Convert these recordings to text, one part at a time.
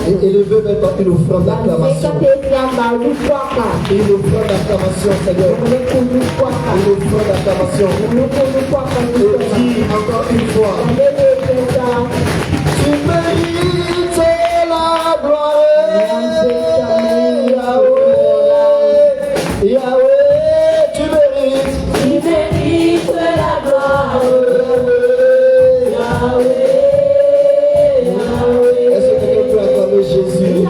Et élever maintenant une offrande d'acclamation. Une offrande d'acclamation, Seigneur. Une offrande d'acclamation. Et dis encore une fois. Tu mérites la gloire. Yahweh, Yahweh, tu mérites. Tu mérites la gloire. Yahweh. Jésus.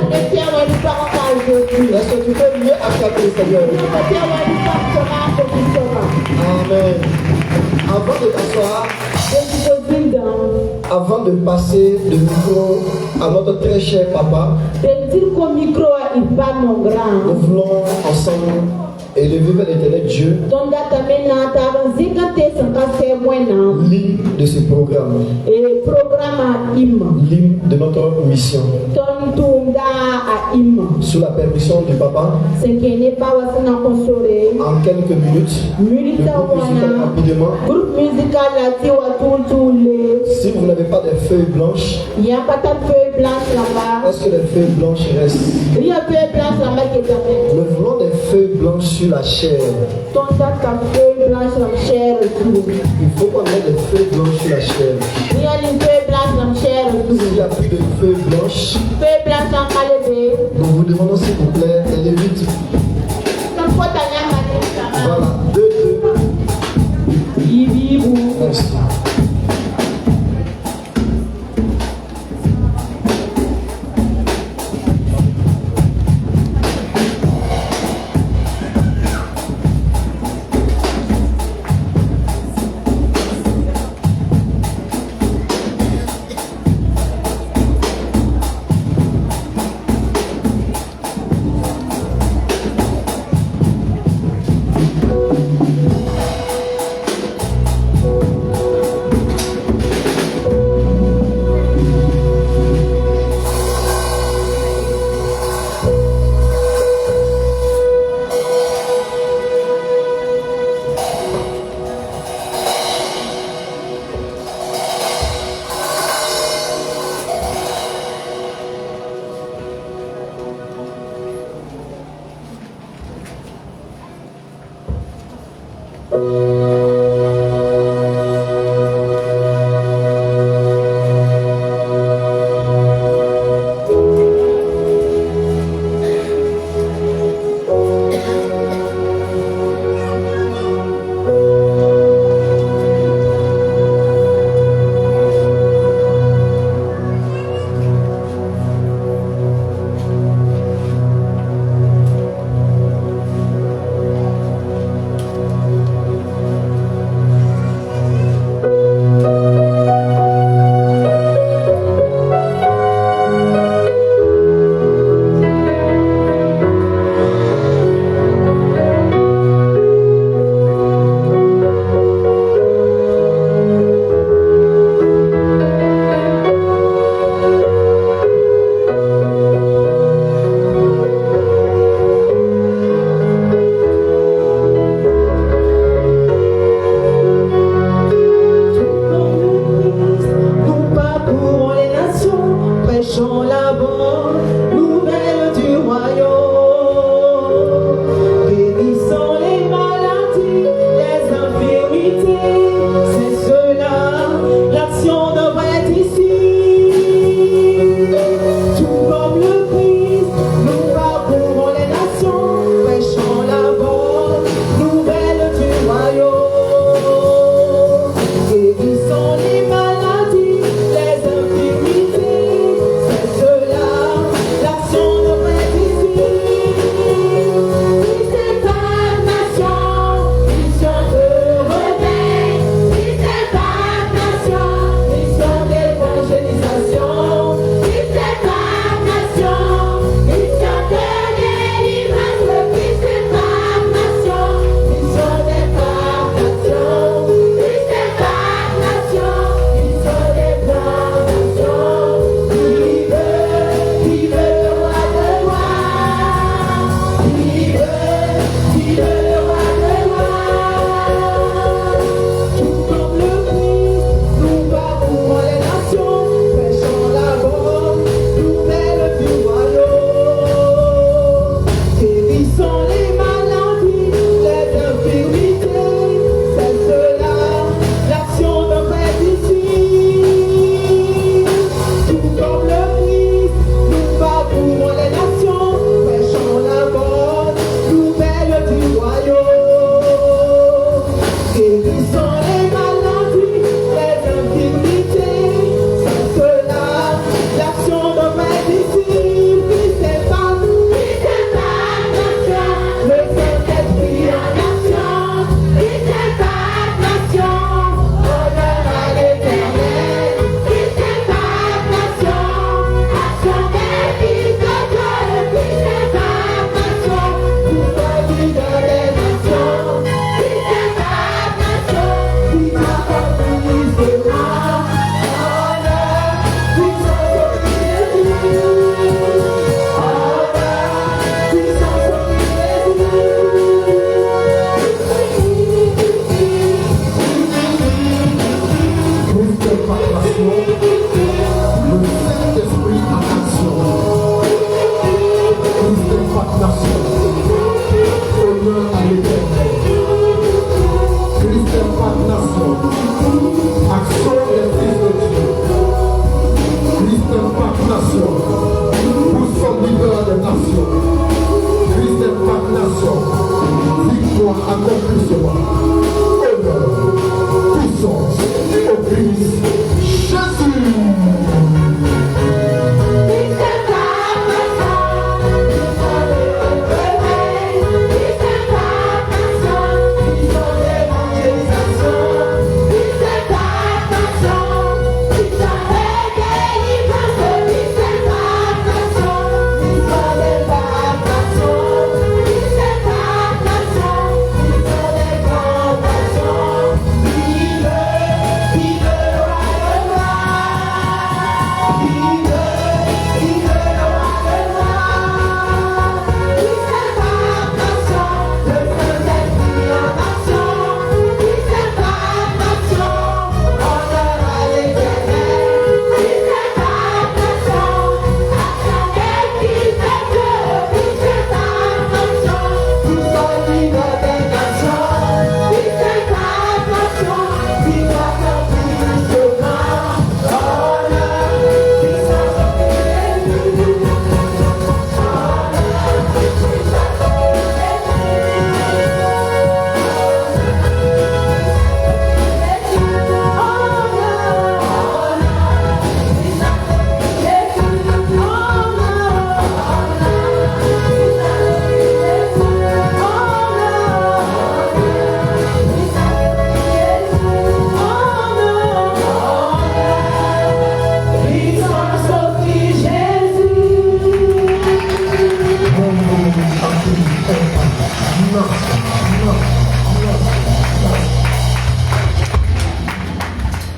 Est-ce que tu peux mieux acclamer le Seigneur? Amen. Avant de t'asseoir, avant de passer le micro à notre très cher papa, nous voulons ensemble élever vers l'éternel Dieu l'hymne de ce programme, l'hymne de notre mission. Sous la permission du papa, en quelques minutes, groupe musical rapidement. Si vous n'avez pas de feuilles blanches, il n'y a pas de feuilles blanches là-bas. Est-ce que les feuilles blanches restent? Il y a des feuilles blanches là-bas qui restent. Nous voulons des feuilles blanches sur la chair. Il faut qu'on ait des feuilles blanches sur la chair. Il y a des feuilles blanches sur la chair. S'il n'y a plus de feuilles blanches, nous vous demandons s'il vous plaît, allez vite. Voilà, 2. Merci.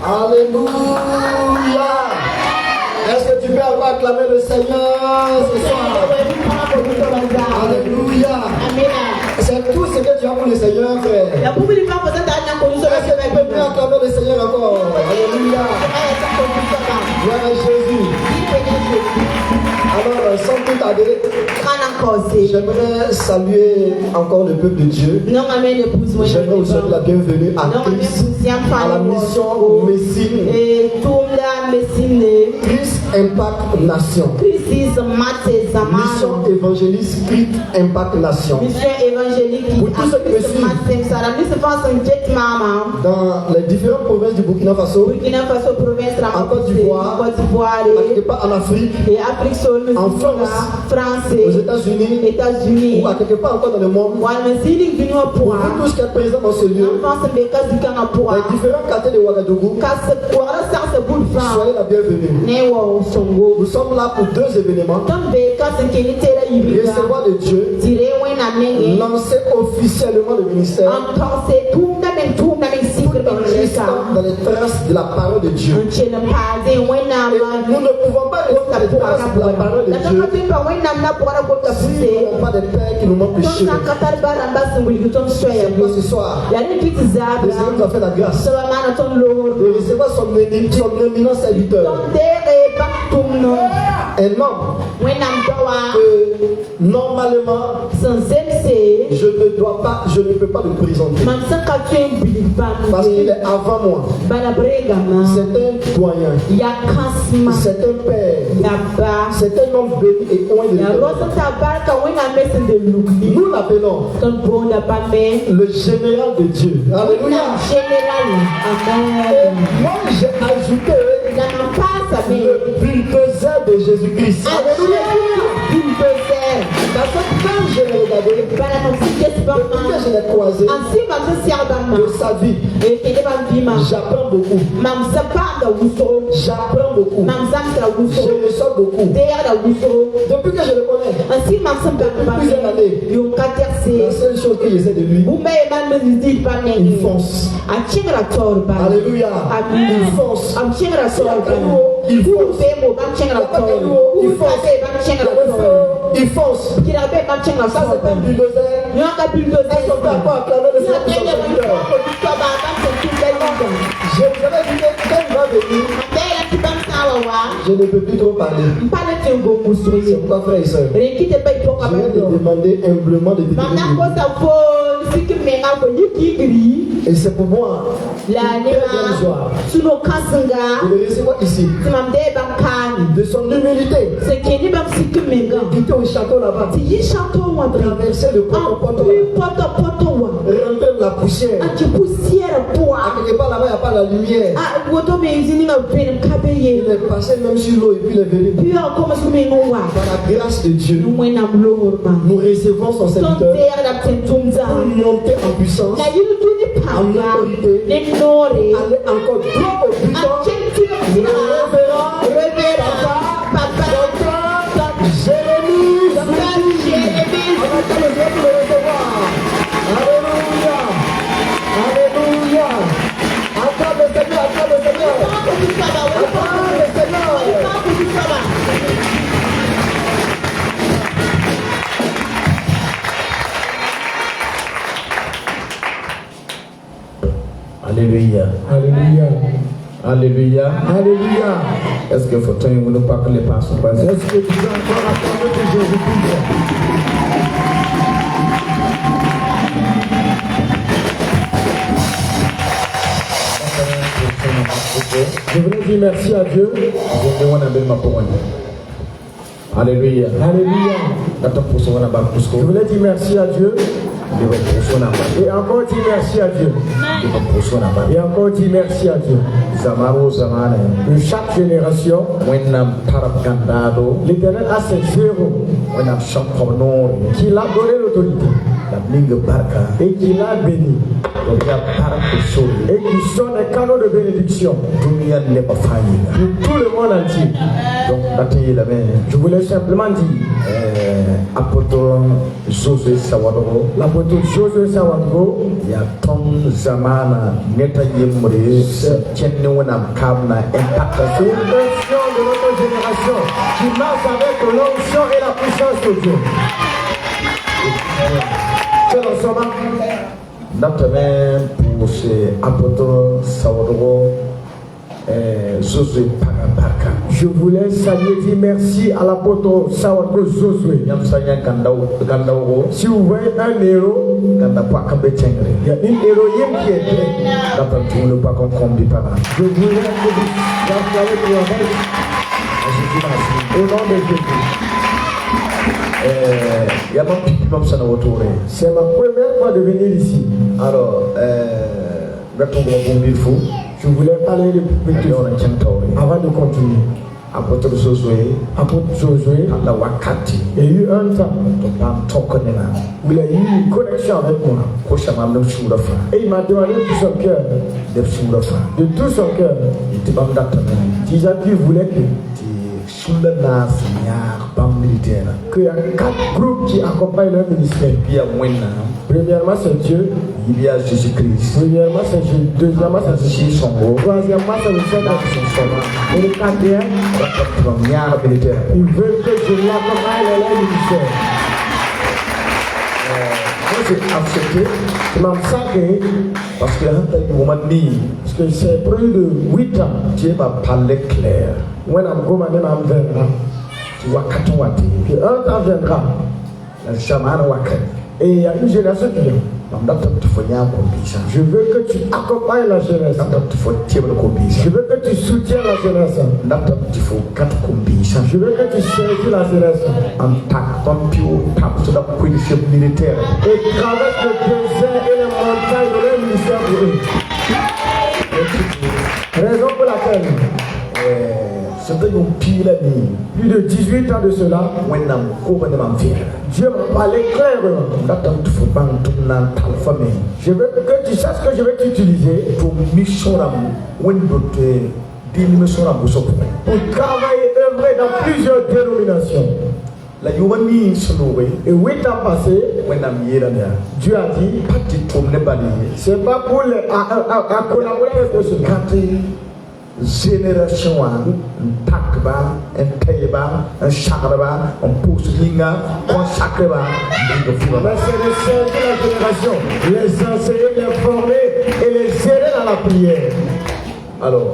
Alléluia. Est-ce que tu peux encore acclamer le Seigneur ce soir? Alléluia. C'est tout ce que tu as pour le Seigneur, frère. Est-ce que tu peux bien acclamer le Seigneur encore? Alléluia. Gloire à Jésus. Alors, sans tout tarder, j'aimerais saluer encore le peuple de Dieu. J'aimerais vous souhaiter la bienvenue à Christ, à la mission Messine. Christ Impact Nation. Mission évangéliste Christ Impact Nation. Pour tous ceux qui me suivent dans les différentes provinces du Burkina Faso, en Côte d'Ivoire, quelque part en Afrique, en France, aux États-Unis, ou à quelque part encore dans le monde, pour vous tous qui êtes présents dans ce lieu, les différents quartiers de Ouagadougou, soyez la bienvenue. Nous sommes là pour deux événements: recevoir de Dieu, lancer officiellement le ministère, dans les traces de la parole de Dieu. Et nous ne pouvons pas rester dans les traces de la parole de Dieu si nous n'avons pas des pères qui nous montrent le chemin. C'est pour ce soir, le Seigneur nous a fait la grâce de recevoir son éminent serviteur. Un homme que normalement je ne peux pas le présenter parce qu'il est avant moi. C'est un doyen, c'est un père, c'est un homme béni et oint de l'éternel. Nous l'appelons le général de Dieu. Alléluia. Et moi j'ai ajouté le bulldozer de Jésus-Christ. Alléluia. Parce que quand je l'ai regardé, depuis que je l'ai croisé de sa vie, j'apprends beaucoup. J'apprends beaucoup. Je reçois beaucoup. Depuis que je le connais, depuis plusieurs années, la seule chose que je sais de lui, il fonce. Alléluia. Il fonce. Il fonce. Il fonce. Ça c'est un bulldozer. Est-ce qu'on peut encore acclamer le Seigneur pour son serviteur? Je vous avais dit que quand il va venir, je ne peux plus trop parler. C'est pourquoi, frère et soeur, je vais te demander humblement de venir. Et c'est pour moi une très grande joie de le recevoir ici, de son humilité, de quitter au château là-bas, traverser le poteau, rentrer la poussière. À quelque part là-bas, il n'y a pas la lumière. Il est passé même sur l'eau et puis il est venu. Par la grâce de Dieu, nous recevons son serviteur pour monter en puissance, en autorité, aller encore trop au puissant. Papa, Jérémie, on va le recevoir. Alléluia. Alléluia. Acclame le Seigneur, acclame le Seigneur. Acclame le Seigneur. Alléluia. Alléluia. Alléluia. Alléluia. Est-ce que faut tenir nous pas que les pas sont passés? Est-ce que tu veux encore attendre que Jésus Je voulais dire merci à Dieu. Alléluia. Alléluia. Je voulais dire merci à Dieu. Et encore dire merci à Dieu. Et encore dire merci à Dieu. De chaque génération, l'Éternel a ses héros qu'il a donné l'autorité et qu'il a béni et qui sont des canaux de bénédiction pour tout le monde entier. Je voulais simplement dire l'apôtre Josué Sawadoro, il y a tant de zamana neta yemre tienne wona kamna impact. C'est une version de notre génération qui marche avec l'onction et la puissance de Dieu. C'est l'ensemble. Notre même pour ces apôtres Sawadoro Josué Pagabarka. Je voulais saluer, dire merci à l'apôtre Sawadoro Josué. Si vous voyez un héros, il y a une héroïne qui est je voulais que vous acclamez pour au nom de Jésus. C'est ma première fois de venir ici. Alors, je voulais parler de petit avant de continuer. Apôtre Josué, il y a eu un temps où il a eu une connexion avec moi. Et il m'a demandé de tout son cœur, qu'il voulait qu'il y a 4 groupes qui accompagnent leur ministère. Premièrement, c'est Dieu. Il y a Jésus-Christ. Premièrement, c'est Dieu. Deuxièmement, c'est Jésus. Troisièmement, c'est le Seigneur. Et le quatrième, ils veulent que je l'accompagne dans leur ministère. Moi, j'ai accepté. Je m'en sacré parce que c'est plus de 8 ans. Dieu m'a parlé clair. When I'm going, I'm there. Tu vois, quand on va dire, un temps viendra, et il y a une génération qui vient. Je veux que tu accompagnes la jeunesse. Je veux que tu soutiennes la jeunesse. Je veux que tu saisis la jeunesse. Et traverse le désert et les montagnes de leur ministère pour eux. Raison pour laquelle plus de 18 ans de cela, Dieu m'a parlé clairement. Je veux que tu saches que je vais t'utiliser pour travailler, œuvrer dans plusieurs dénominations. Et 8 ans passés, Dieu a dit, c'est pas pour les collaborer avec ce génération takba un kayba un chakraba un pouslinga consacreba mais c'est le seul de la génération les enseigner, les former et les gérer dans la prière. Alors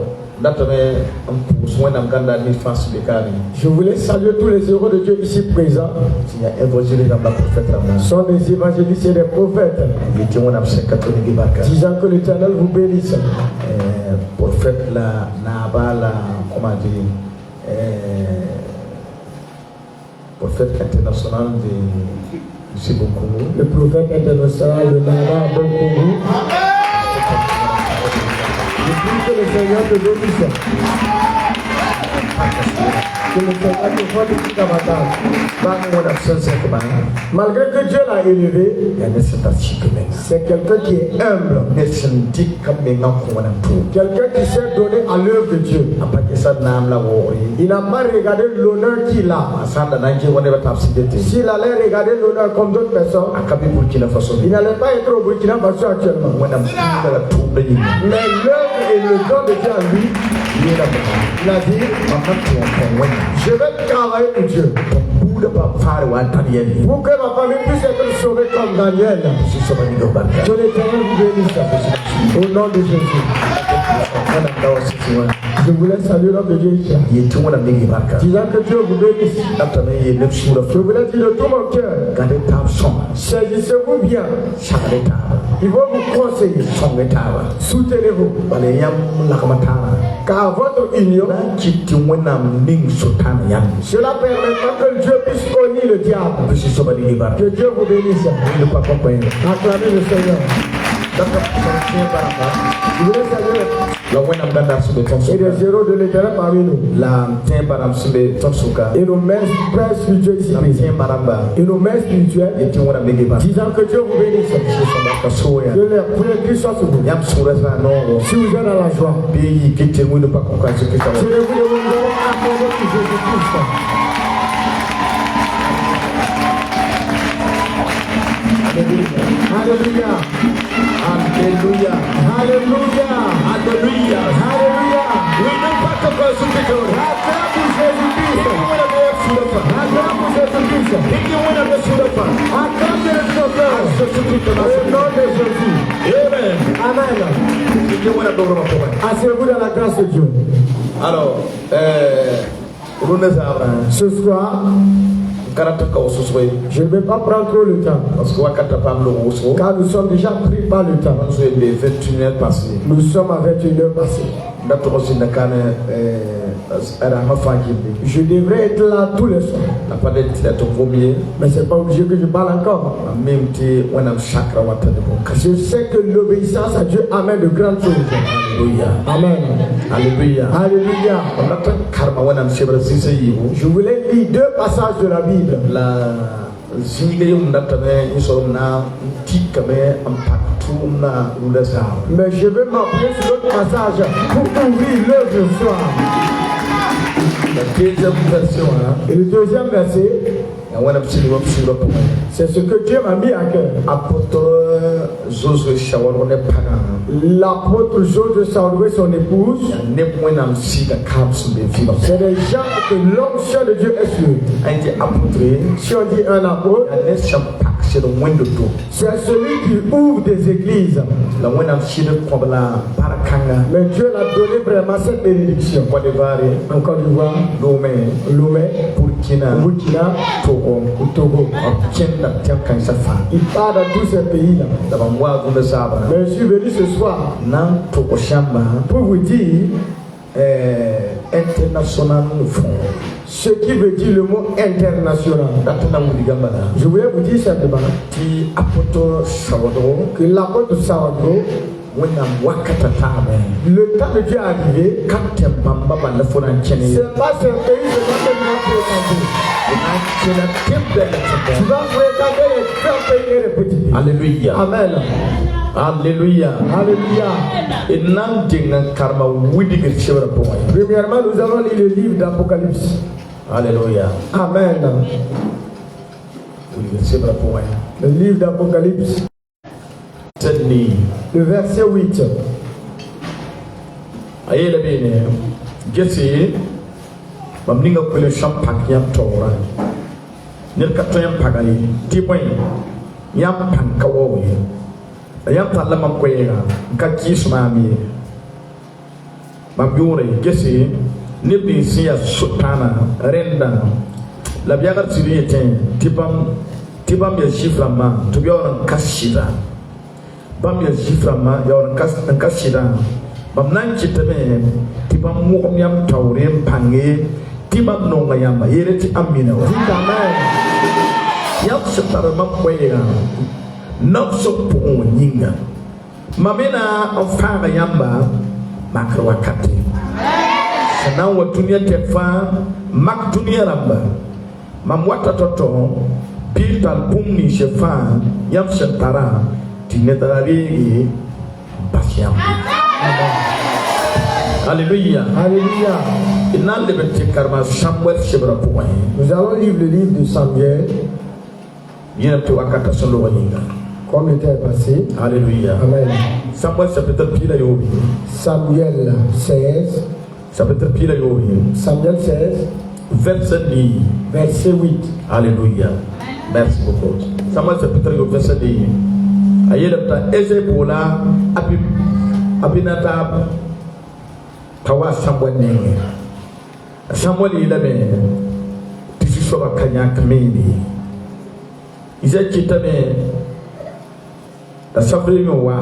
je voulais saluer tous les héros de Dieu ici présents. Ce sont des évangélistes et des prophètes. Disant que l'Éternel vous bénisse. Prophète la Nabala, comment dire, prophète international de Sibonkongo. Le prophète international de Naba Bonkongo. Je prie que le Seigneur te bénisse. Que le Seigneur te fasse tout davantage. Malgré que Dieu l'a élevé, c'est quelqu'un qui est humble. Quelqu'un qui s'est donné à l'œuvre de Dieu. Il n'a pas regardé l'honneur qu'il a. S'il allait regarder l'honneur comme d'autres personnes, il n'allait pas être au Burkina Faso actuellement. Mais l'œuvre et le don de Dieu en lui, il a dit, je vais travailler pour Dieu. Pour que ma famille puisse être sauvée comme Daniel. Que l'Éternel vous bénisse. Au nom de Jésus. Je voulais saluer l'homme de Dieu ici. Disant que Dieu vous bénisse. Je voulais dire de tout mon cœur. Saisissez-vous bien. Ils vont vous conseiller. Soutenez-vous. Car votre union, cela permettra que Dieu puisse honner le diable. Que Dieu vous bénisse. Acclamez le Seigneur. Je voulais saluer. Et des héros de l'Éternel parmi nous. Et nos mères spirituelles ici. Et nos mères spirituelles. Disant que Dieu vous bénisse. Que les prières Christ soient sur vous. Si vous êtes dans la joie. Je vous demande à Jésus-Christ. Alléluia. Alléluia. Alléluia. Alléluia. Alléluia. Oui, ne pas te préoccuper. Acclame pour Jésus-Christ. Acclame pour Jésus-Christ. Acclame le Sauveur. Au nom de Jésus. Amen. Amen. Asseyez-vous dans la grâce de Dieu. Alors, ce soir, je ne vais pas prendre trop le temps. Car nous sommes déjà pris par le temps. Nous sommes à 21h passées. Je devrais être là tous les soirs. Mais ce n'est pas obligé que je parle encore. Je sais que l'obéissance à Dieu amène de grandes choses. Amen. Alléluia. Alléluia. Je voulais lire 2 passages de la Bible. Mais je vais m'appuyer sur l'autre passage pour ouvrir l'œuvre ce soir. Et le deuxième verset, c'est ce que Dieu m'a mis à cœur. L'apôtre Josué saluait son épouse. C'est des gens que l'onction de Dieu est sur. Si on dit un apôtre, c'est celui qui ouvre des églises. Mais Dieu l'a donné vraiment cette bénédiction. En Côte d'Ivoire, Lomé, Burkina, Togo. Il part dans tous ces pays-là. Mais je suis venu ce soir pour vous dire international. Ce qui veut dire le mot international. Je voulais vous dire simplement que l'apôtre Salvador, le temps de Dieu est arrivé. C'est pas ce pays tu vas fréquenter les grands pays et les petits pays. Alléluia. Amen. Alléluia. Alléluia. Premièrement, nous allons lire le livre d'Apocalypse. Alléluia. Amen. Le livre d'Apocalypse. Le verset 8. Mamninga kwele champak yam tora nirkato yam pagani tipoi yam pankawo yam talama kwega kakismami mambiore gese nibdi siya sultana renda la biagar siriyete tipam ya shiframa to biora kashida bam ya shiframa ya kashida bam nan chitame tipam mukom yam tawrem pange Timam no ngayamba yereti amina amen yam separa makwega not so po nyinga mamena ofanga yamba makrwakati sana wa dunia tefa mak dunia ramba mamwata toto biltal pumni shefa yam separa tinetarari basyam Alléluia. Alléluia. Nous allons lire le livre de Samuel. Comme était passé. Alléluia. Amen. Samuel chapitre 16. Chapitre Samuel 16. verset 8. Alléluia. Merci beaucoup. Samuel chapitre 8 verset 10. Ayelata Ezebola Abinadab Tawa Samuel Nenge. Samuel ilame tisishoba kanya kamini. Iza kitame la Samuel wa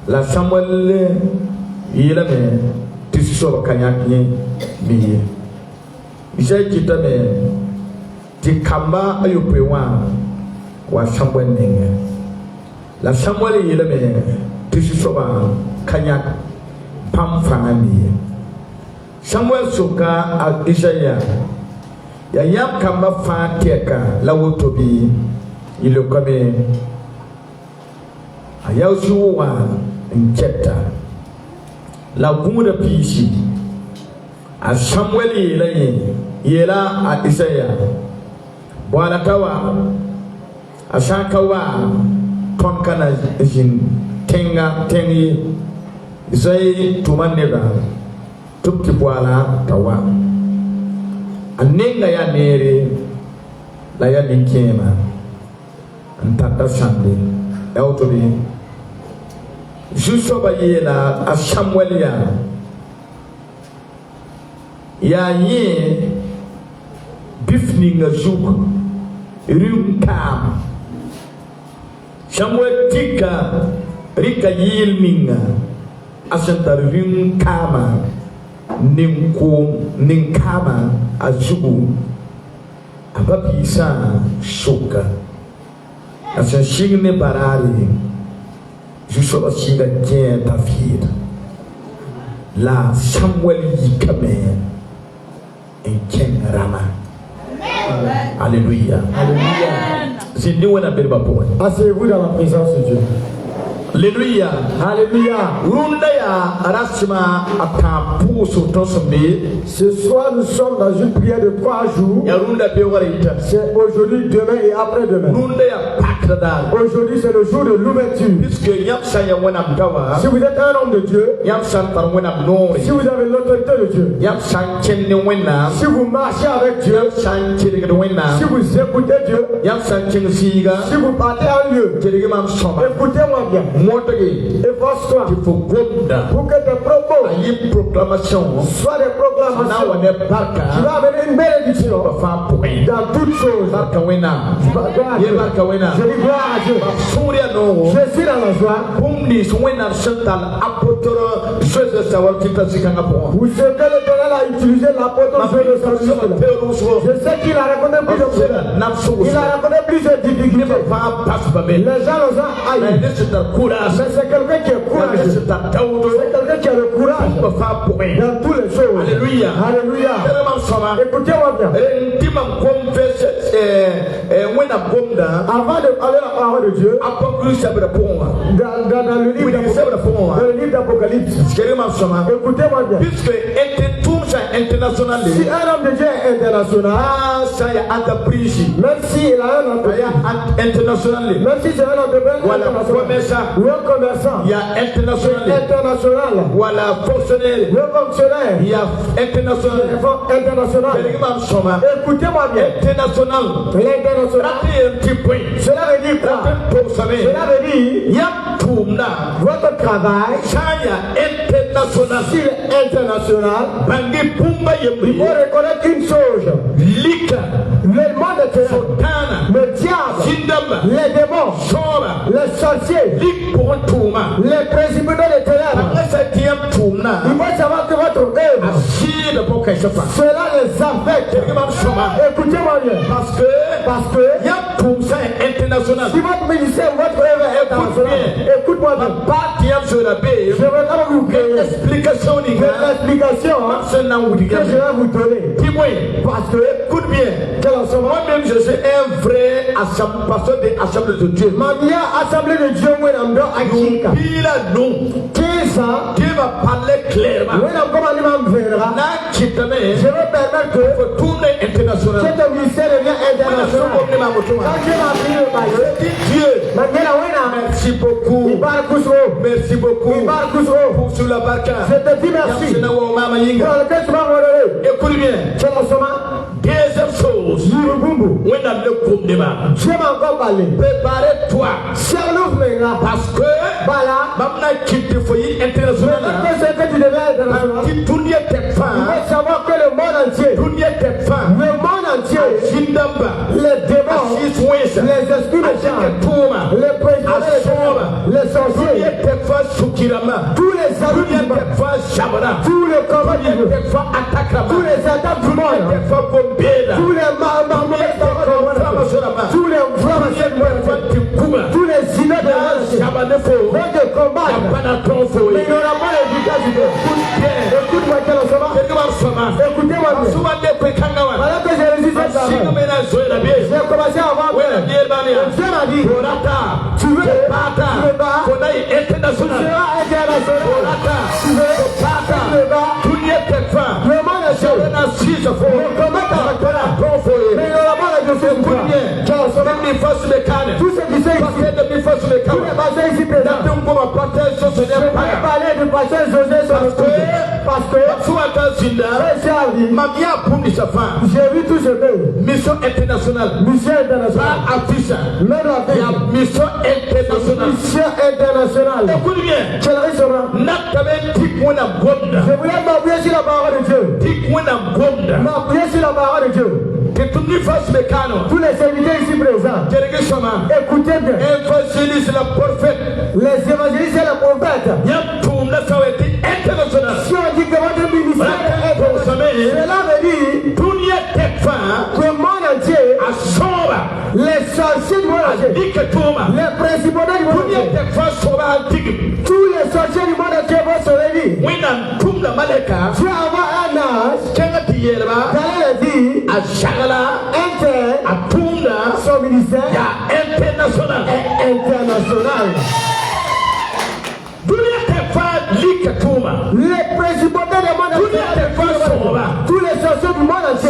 la Samuel ilame tisishoba kanya kamini. Iza kitame tikamba ayupewa wa Samuel Nenge. La Samuel ilame tisishoba kanya pamfani. Samuel soka a Isaiah ya yam kamba fa teka la wotobi ile kame ayausuwa ncheta la gumuda pisi a Samuel yela a Isaiah bwana tawa asakawa tonkana jin tenga tengi Isaiah tumaneba tukki bwala tawa anenga ya nere la ya ninkema antata sande autobi juso ba yela a Samuel ya ye bifni nga juk rimkam Samuel tika rika yilminga asantar rimkama ninkama azugu abapisa shuka asa shigne barari jusho shinga tien David la Samuel yikame en Rama. Alléluia. Alléluia. Asseyez-vous dans la présence de Dieu. Alléluia. Alléluia. Ce soir, nous sommes dans une prière de 3 jours. C'est aujourd'hui, demain et après-demain. Aujourd'hui, c'est le jour de l'ouverture. Si vous êtes un homme de Dieu, si vous avez l'autorité de Dieu, si vous marchez avec Dieu, si vous écoutez Dieu, si vous partez en lieu, écoutez-moi bien. Efforce-toi pour que tes propos soient des proclamations qui vont amener une bénédiction dans toutes choses. Je dis gloire à Dieu. Je suis dans la joie. Vous savez que l'Éternel a utilisé l'apôtre Joël. Je sais qu'il a raconté plus de problèmes. Il a raconté plus de difficultés. Les gens nous ont haïs. Mais c'est quelqu'un qui est courageux. C'est quelqu'un qui a le courage dans toutes les choses. Alléluia. Alléluia. Écoutez-moi bien. Avant de parler la parole de Dieu, dans le livre d'Apocalypse, écoutez-moi bien. Si un homme de Dieu est international, même s'il a un entreprise, même si c'est un entreprise ou un commerçant, il y a international. Voilà, fonctionnaire. Le fonctionnaire, il y a international. Écoutez-moi bien. L'international. Cela veut dire quoi? Cela veut dire votre travail, s'il est international, il faut reconnaître une chose. Le monde est ténèbres, le diable, les démons, les sorciers, les précipitants des ténèbres. Il faut savoir que votre œuvre, cela les affecte. Écoutez-moi bien. Parce que si votre ministère, votre œuvre est internationale, écoute-moi bien. Je vais vous créer une explication que je vais vous donner. Parce que, écoute bien, moi-même je suis un vrai pasteur de l'Assemblée de Dieu. Ma assemblée de Dieu, Dieu va parler clairement. Je vais permettre que cet ministère devient international. Quand Dieu m'a pris le maillot, merci beaucoup. Merci beaucoup. Je te dis merci. Pour lequel tu m'as honoré. Écoute bien. Deuxième chose. When I'm le groupe de ma. Prépare-toi. Parce que maintenant quitte le foyer international. Qui tourne tes femmes. Savoir que le monde entier, tourne tes femmes. Le monde entier, Zindamba. Les démons, les esprits méchants, les présidents, les sorciers, tous les amis du monde, tous les combats du monde, tous les attaques du monde, tous les mauvais tous les flammes du monde, tous les immeubles de monde, vont te combattre, mais il n'y aura pas les victoires. Écoute-moi, écoutez-moi bien. Voilà que j'ai réussi cette parole. J'ai commencé à voir que Dieu m'a dit, tu veux tu seras international. Tu veux le monde est chaud. Comment mais il n'y aura pas la deuxième fois. Tout ce qui s'est ici, tous les pasteurs ici présents, je vais parler du pasteur José parce que j'ai vu tout ce que mission internationale. Mission internationale. Pas affiche. Mission internationale. Mission internationale. Écoute bien. Je voulais m'appuyer sur la parole de Dieu. M'appuyer sur la parole de Dieu. Tous les serviteurs ici présents, écoutez bien. Évangéliste la prophète. Les évangélistes et la prophète. Si on dit que votre ministère est international, cela veut dire que le monde entier, les sorciers du monde entier, les principautés du monde entier, tous les sorciers du monde entier vont se réunir. Tu vas avoir un âge, d'aller dire, son ministère est international. Les principautés du monde entier, tous les sorciers du monde entier,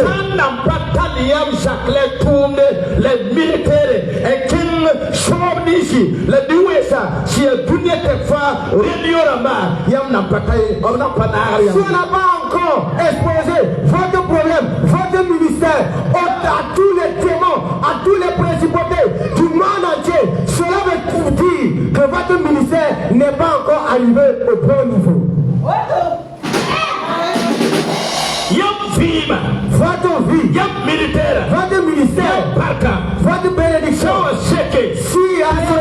les militaires et King Shobnishi, le Duesa, si le Dunia Tefa, Réuniorama, Yamna Pataï, on n'a pas d'arrière. Si on n'a pas encore exposé votre problème, votre ministère, à tous les démons, à tous les principautés du monde entier, cela veut dire que votre ministère n'est pas encore arrivé au bon niveau. Votre vie, votre ministère, votre bénédiction, si à vous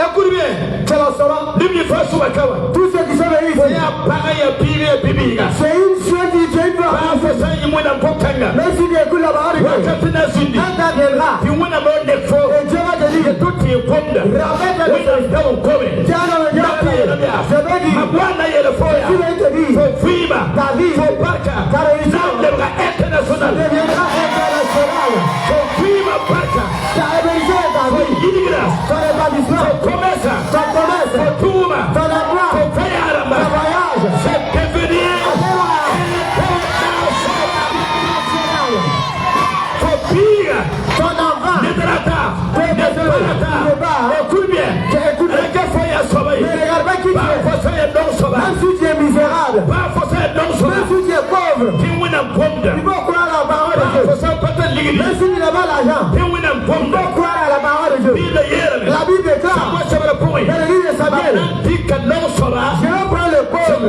écoute bien, tous ceux qui sont venus ici, c'est une chose qui vient même si tu écoutes la parole de Dieu, quand tu viendras, et Dieu va te dire, ramène le Seigneur, tiens dans le diable, je vais dire, tu vas te dire, ta vie, ta religion, deviendra internationale, ta religion est ta vie, ton établissement, ton commerce, ton emploi, ton voyage, c'est devenu ton enfant, écoute bien, ne regarde pas qui tu es, même si tu es misérable, même si tu es pauvre, il faut croire à la parole de Dieu, même si tu n'as pas l'argent, il faut croire à la parole de Dieu. La Bible déclare, dans l'église de Samuel, je vais prendre le pauvre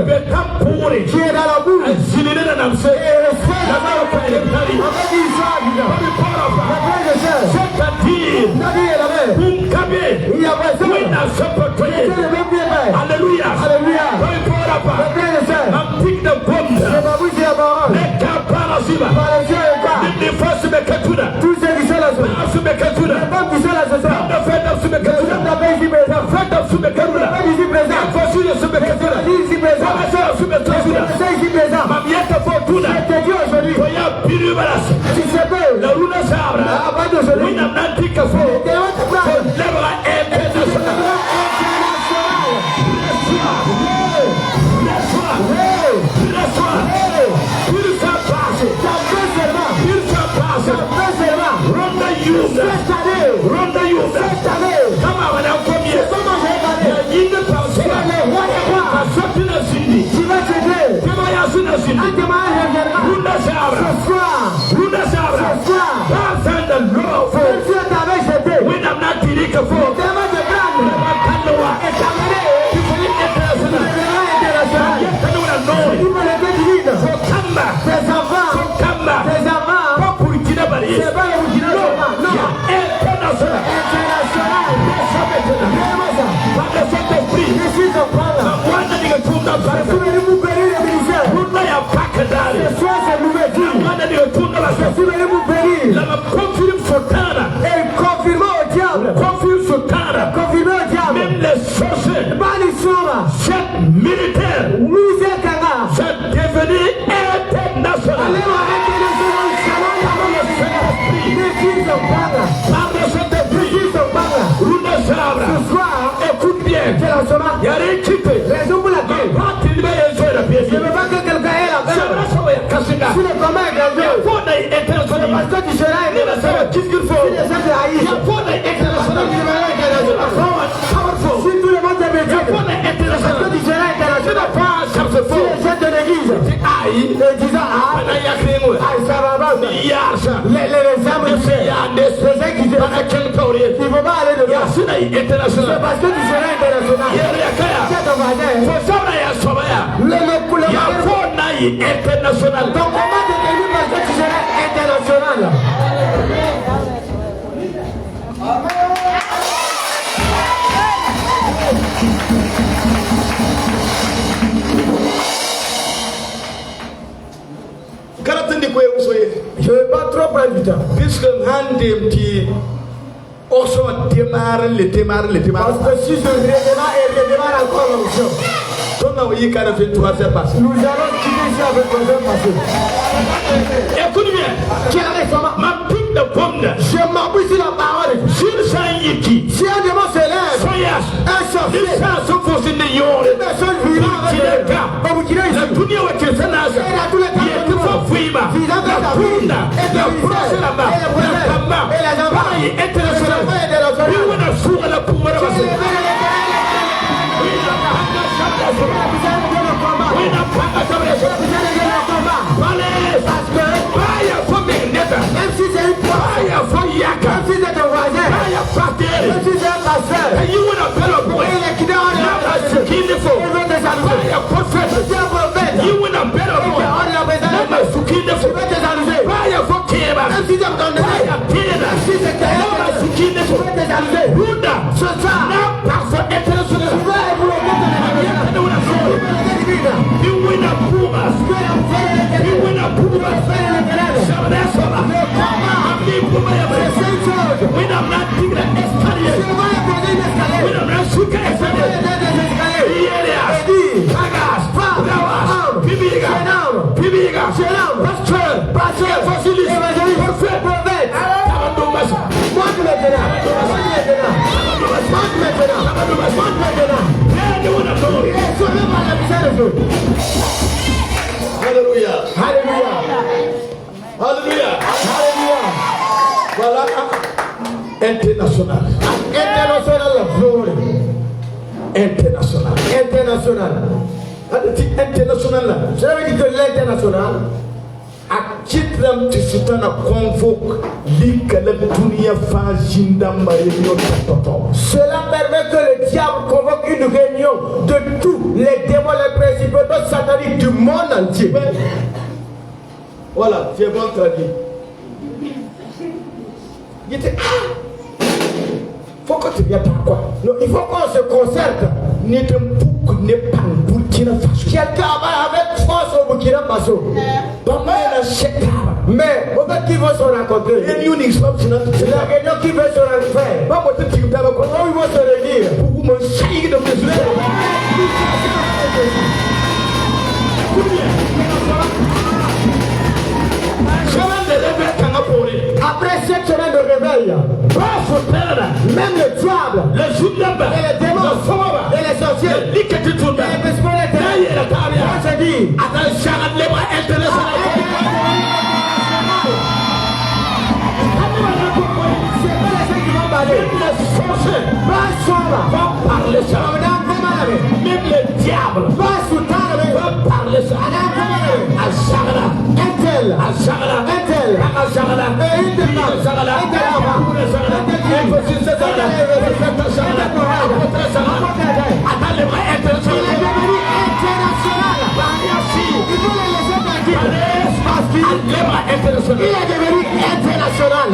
qui est dans la boue et le frère avec une soie dedans. Le frère de sœur, c'est-à-dire la mère, il y a personne qui était le même bien père. Alléluia. Alléluia. Le frère de sœur, je m'avoue sur la parole. Par les yeux et pas. Tous ceux qui sont là ce soir, les femmes qui sont là ce soir, les hommes d'appel ici présents, les femmes ici présents, les ici présents, les ici présents. Je te dis aujourd'hui, si c'est peu, à part d'aujourd'hui, Même les sorciers, cette militaire, c'est devenu international. Écoute bien, il y a rien qui fait. Raison pour laquelle je ne veux pas que quelqu'un ait la peur. Si le commun est grandiose, parce que tu seras international. Qu'est-ce qu'il faut? Si tout le monde est médiocre, parce que tu seras international. Si les chefs de l'église disant ça va pas, les âmes de Dieu, les inquiétés, il ne faut pas aller de là. C'est parce que tu seras international. International. Donc comment déterminer parce que tu seras international? Je ne vais pas trop prendre du temps. Puisque parce que si je redémarre encore l'option, nous allons quitter ici avec 3 heures passées. Écoute bien, ma pique de pomme, je m'appuie sur la parole. Si un démon se lève, un sorcier, une personne vivante, même si c'est une Alléluia. Alléluia. Alléluia. Alléluia. Voilà international. International glory. International. International. International. Je veux dire que l'international a kitram tisitana convoque l'ikale dunia fajinda réunion toto. Cela permet que le diable convoque une réunion de tous les démons, les principautés sataniques du monde entier. Voilà, tu es bon traduit. Il était faut que tu viennes quoi? Non, il faut qu'on se concerte. Quelqu'un va avec force au Burkina Faso. Mais au fait qu'ils vont se rencontrer, la réunion qui veut se rencontrer, comment ils vont se réunir? Après cette semaine de réveil, même le diable, et les démons, et les sorciers, et les on se dit, sorciers vont parler ça. Même le diable va parler ça. Azagala, Azagala, Azagala, il est devenu international.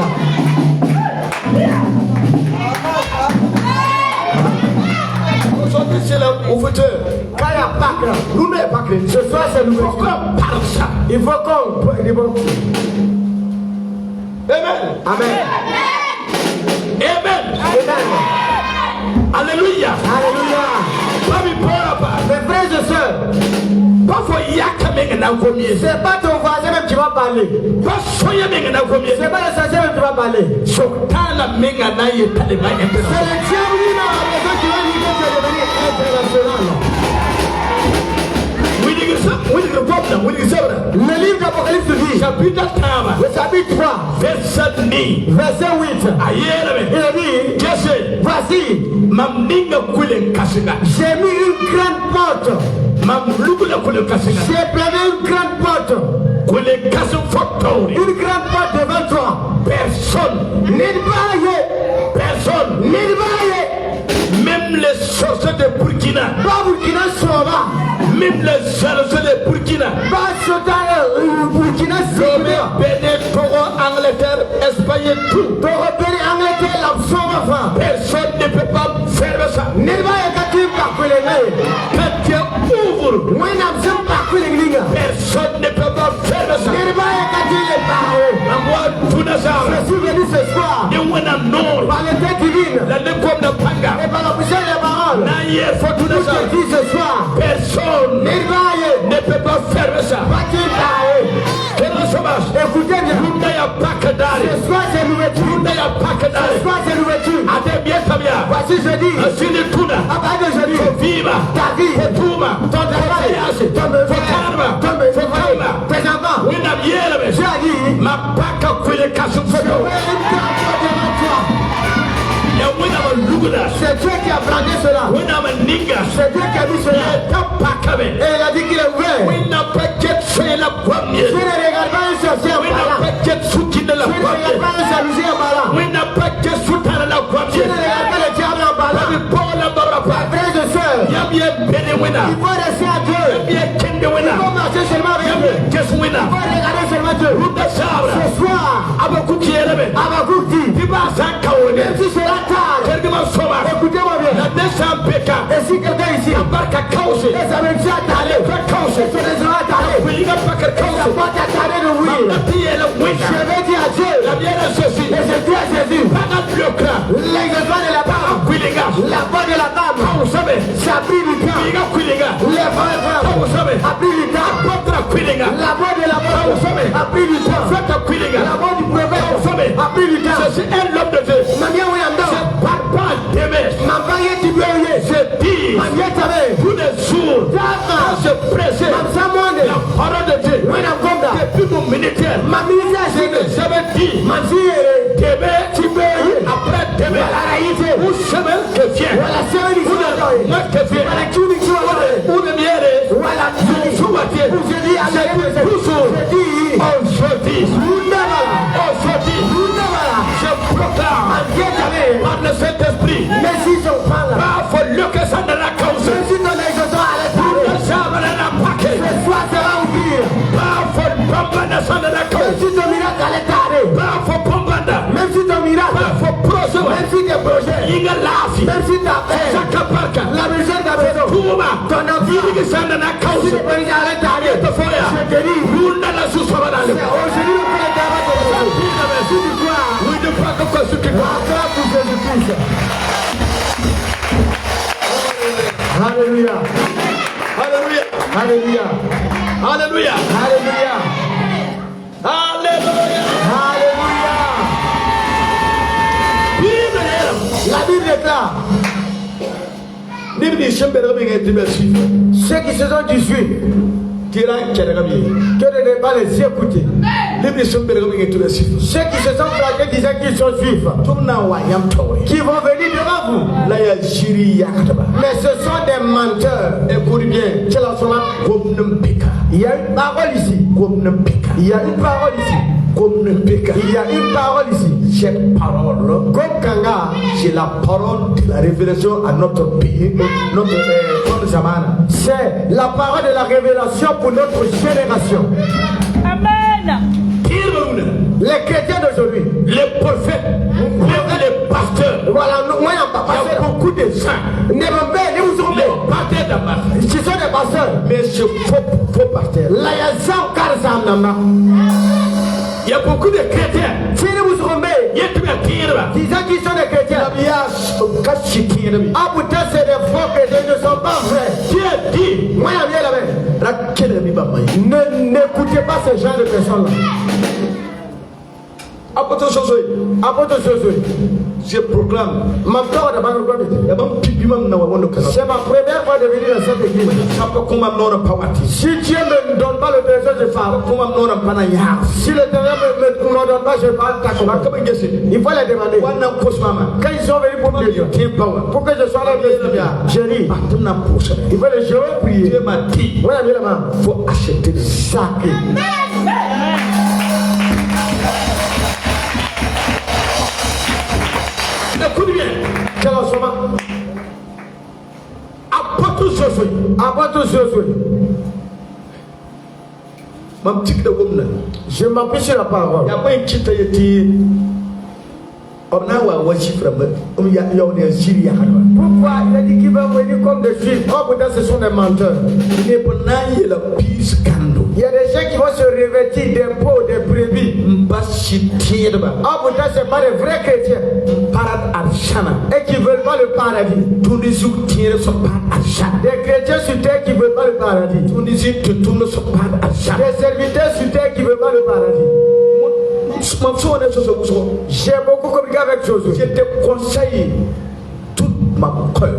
Aujourd'hui, c'est l'ouverture. Quand il y a Pâques, nous ne pas que ce soir, c'est l'ouverture. Il faut qu'on parle ça. Il faut qu'on. Amen. Amen. Amen. Amen. Alléluia. Alléluia. Mes frères et sœurs, c'est pas ton voisin même qui va parler. C'est pas le sorcier même qui va parler. C'est le diable lui-même qui va dire que tu es devenu international. Le livre d'Apocalypse dit, chapitre 3, verset 8. Il a dit, voici, j'ai mis une grande porte. J'ai plané une grande porte. Une grande porte devant toi. Personne. Même les sorciers de Burkina. Pas Burkina Soba. Même les sorciers de Burkina. Pas Burkina Soba. Bénin, Togo, Angleterre, Espagne et tout. Togo, Bénin, Angleterre, la Soba. Personne ne peut pas faire ça. Quand tu ouvres, personne ne peut pas faire ça. Je suis venu ce soir par l'été divine et par la puissance des paroles. Je dis ce soir, personne ne peut pas faire ça. Écoutez bien, ce soir c'est l'ouverture. Voici je dis, à part de je dis, ta vie, ton travail, tes enfants. J'ai dit, c'est Dieu qui a planté cela. C'est Dieu qui a mis cela. Et il a dit qu'il est ouvert. Je ne regarde pas un sorcier en parlant. Je ne regarde pas un jalousie en parlant. Je ne regarde pas le diable en parlant. Frères et sœurs, il faut rester à Dieu. Il faut marcher seulement avec Dieu. Il faut regarder seulement Dieu. Ce soir, Abakouk dit, même si c'est la table, écoutez-moi bien. Et si quelqu'un ici, et ça veut dire attardé, c'est des gens attardés, ça peut t'attarder de oui. Je vais dire à Dieu, et je dis à Jésus, les étoiles de la barbe, la voix de la dame, ça a pris du temps. Les frères a pris du temps. La voix de la mort a pris du temps. La voix du prophète a pris du temps. C'est un homme de Dieu. Tous les jours, se presser la parole de Dieu. Depuis mon ministère, je ne savais dire demain, après demain, ou semaine que vient, ou le mois que vient, ou le miel, aujourd'hui, je proclame par le Saint-Esprit, pas faut le que ça de la cause, ce soir sera ouvert, pas faut bomber de ça de la cause, pas faut bomber, même si ton miracle, pas faut projet, même si tes projets, il y a l'affaire, même si ta paix, la maison de ta maison, ton avenir, il y a la cause, je te dis, aujourd'hui le Alléluia. Alléluia. Alléluia. Alléluia. Alléluia. Alléluia. Alléluia. La Bible déclare. Ceux qui se sont dissuis, que ne pas les écouter. Ceux qui se sont flaqués disaient qu'ils sont juifs, qui vont venir devant vous. Mais ce sont des menteurs. Écoute bien, il y a une parole ici. Il y a une parole ici. Il y a une parole ici. Cette parole, c'est la parole de la révélation à notre pays, notre zamana. C'est la parole de la révélation pour notre génération. Amen. Les chrétiens d'aujourd'hui, les prophètes, les pasteurs, voilà, moi, il y a beaucoup de saints. Les pasteurs d'abord. Ce sont des pasteurs. Mais c'est faux pasteurs. Il y a beaucoup de chrétiens. Disant qu'ils sont des chrétiens. Ah putain, c'est des faux chrétiens, ils ne sont pas vrais. Dieu dit, n'écoutez pas ce genre de personnes-là. je proclame. C'est ma première fois de venir dans cette église. Si Dieu ne me donne pas le trésor, je parle. Si le trésor ne me donne pas, je parle. Il faut les demander. Quand ils sont venus pour me dire, pour que je sois là, j'ai dit, il faut les gérer prier. Dieu m'a dit, il faut acheter des sacs. Écoute bien. Quel enseignement? Apôtre Josué. Je m'appuie sur la parole. Pourquoi il a dit qu'il va venir comme des juifs? Oh putain, ce sont des menteurs. Il y a des gens qui vont se revêtir d'impôts, des brebis. Oh putain, c'est pas des vrais chrétiens. Et qui veulent pas le paradis. Des chrétiens sur terre qui veulent pas le paradis. Des serviteurs sur terre qui veulent pas le paradis. J'ai beaucoup communiqué avec Josué. Je te conseille toute ma cœur.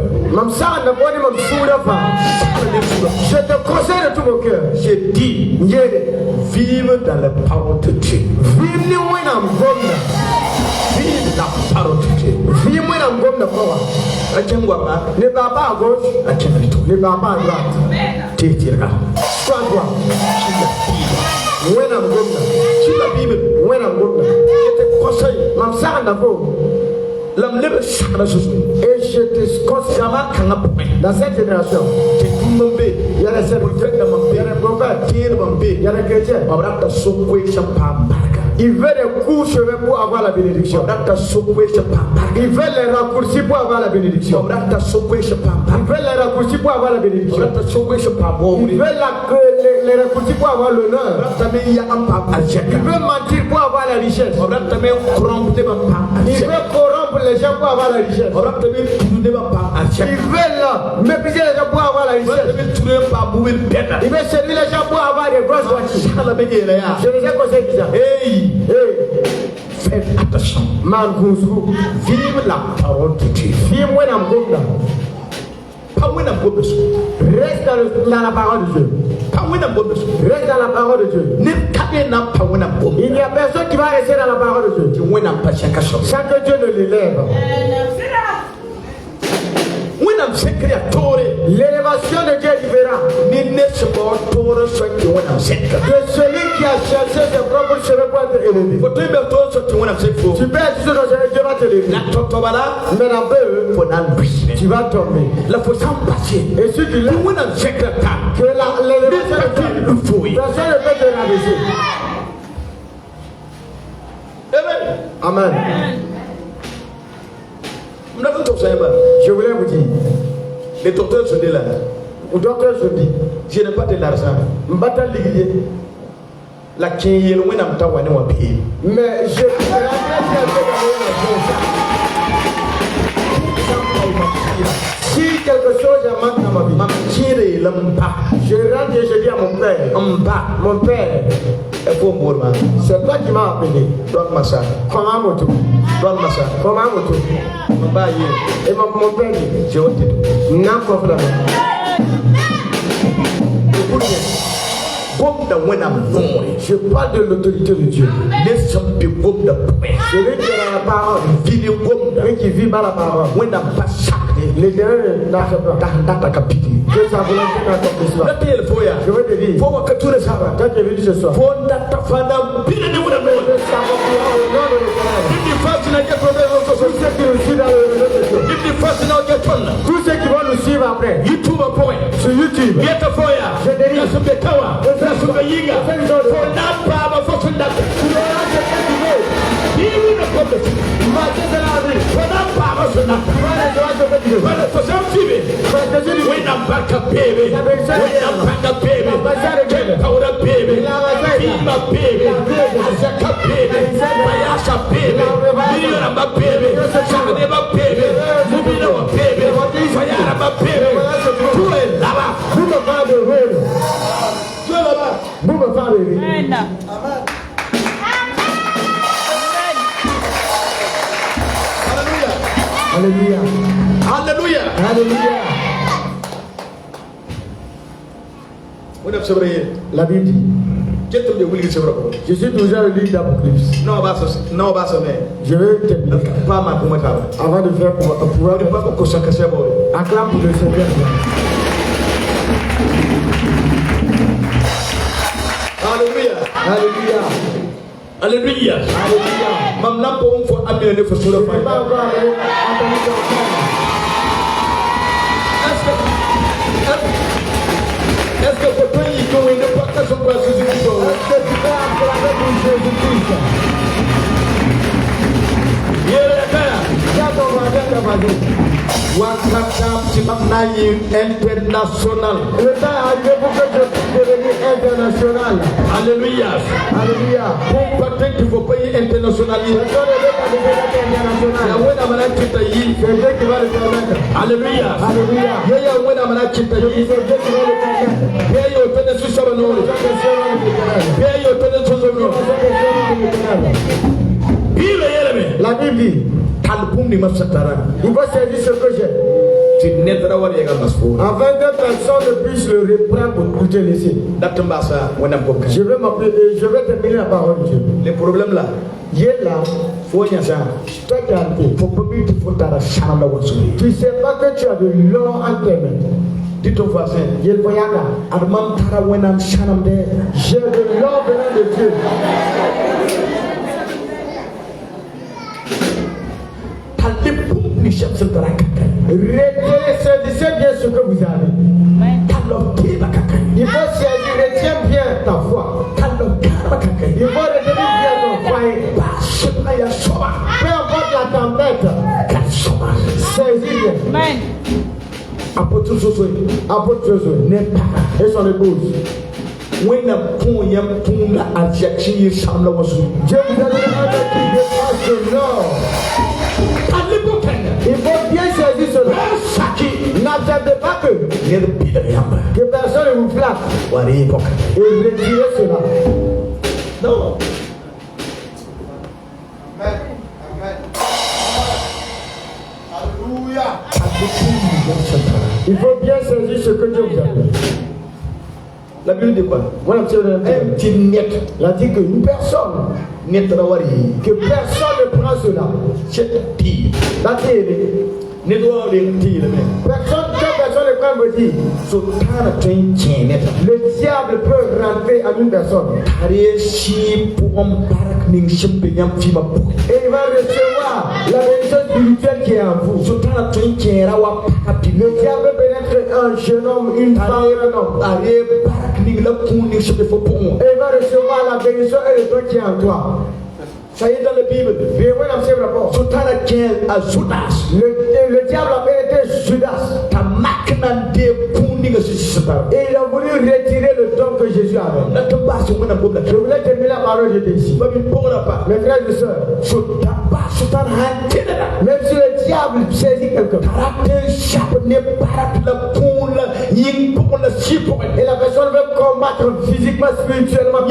Je te conseille de tout mon cœur. Je dis, vive dans la parole de Dieu. Vive la parole de Dieu. Ne va pas à gauche, ne va pas à droite. Sois à droite. Sur la Bible, je te conseille. Et je te conseille dans cette génération. Il y a des prophètes, il y a des chrétiens. Ils veulent des coups cheveux pour avoir la bénédiction. Ils veulent les raccourcis pour avoir la bénédiction. Ils veulent les raccourcis pour avoir la bénédiction. Ils veulent les raccourcis pour avoir l'honneur. Ils veulent mentir pour avoir la richesse. Ils veulent corrompre les gens pour avoir la richesse. Ils veulent mépriser les gens pour avoir la richesse. Ils veulent séduire les gens pour avoir des grosses voitures. Je les ai conseillé ça. Faites attention. Vive la parole de Dieu. Reste dans la parole de Dieu. Reste dans la parole de Dieu. Il n'y a personne qui va rester dans la parole de Dieu sans que Dieu ne l'élève. L'élévation de Dieu est différente de celui qui a cherché ses propres cheveux pour être élevé. Tu peux être sûr que Dieu va te lever. Mais la peur, tu vas tomber. Et si tu l'as, que l'élévation de Dieu, personne ne peut te rabaisser. Amen. Je voulais vous dire, les docteurs se disent là, au docteur je dis, je n'ai pas de l'argent. La mais je si quelque chose manque dans ma vie, je rentre et je dis à mon père, mon père, c'est toi qui m'as appelé. Comment moto? Et mon père dit, Je parle de l'autorité de Dieu. Celui qui a la parole, celui qui vit par la parole. L'éternel n'accepte pas que sa volonté n'accomplisse pas. Je veux te dire, quand tu es venu ce soir, tous ceux qui vont nous suivre après sur YouTube, je te dis, Alléluia. Alléluia. Alléluia. La Bible dit, je suis toujours le livre d'Apocalypse. Je vais terminer avant de faire pouvoir acclame pour le Seigneur. Alléluia. Alléluia. Alléluia. Alléluia. Maman pour une fois amener le feu sur le feu. Est-ce que votre pays est une portation pour Jésus-Christ? Est-ce que tu peux acclamer pour Jésus-Christ? International. Le temps est arrivé pour que je puisse devenir international. Alléluia. Alléluia. Pour peut-être qu'il faut payer international. C'est Dieu qui va le permettre. Alléluia. Alléluia. C'est Dieu qui va le permettre. La Bible dit, il faut saisir ce que j'ai. Afin que personne ne puisse le reprendre pour te laisser. Je vais terminer la parole de Dieu. Les problèmes là, il est là. toi qui as Tu ne sais pas que tu as de l'or en tes mains. dis ton voisin, J'ai de l'or venant de Dieu. Retenez, saisissez bien ce que vous avez. Il faut saisir, retiens bien ta foi. Il faut retenir bien ton foyer. Peu importe la tempête, saisis bien. Apôtre Josué et son épouse. Dieu vous a donné un de l'or. Il faut bien saisir cela. N'acceptez pas que personne ne vous flatte et retirez cela. non. Alléluia. Il faut bien saisir ce que Dieu vous a donné. La Bible dit quoi? Voilà, elle dit que personne ne prend cela. Personne ne prend me dire. Le diable peut rentrer à une personne. Et il va recevoir la bénédiction spirituelle qui est en vous. Le diable peut être un jeune homme, une femme, un homme. Et il va recevoir la bénédiction et le don qui est en toi. Ça y est dans la Bible. Le diable a été Judas. Et il a voulu retirer le don que Jésus avait. Je voulais terminer la parole, j'étais ici. Mes frères et sœurs, même si le diable saisit quelqu'un, et la personne veut combattre physiquement, spirituellement,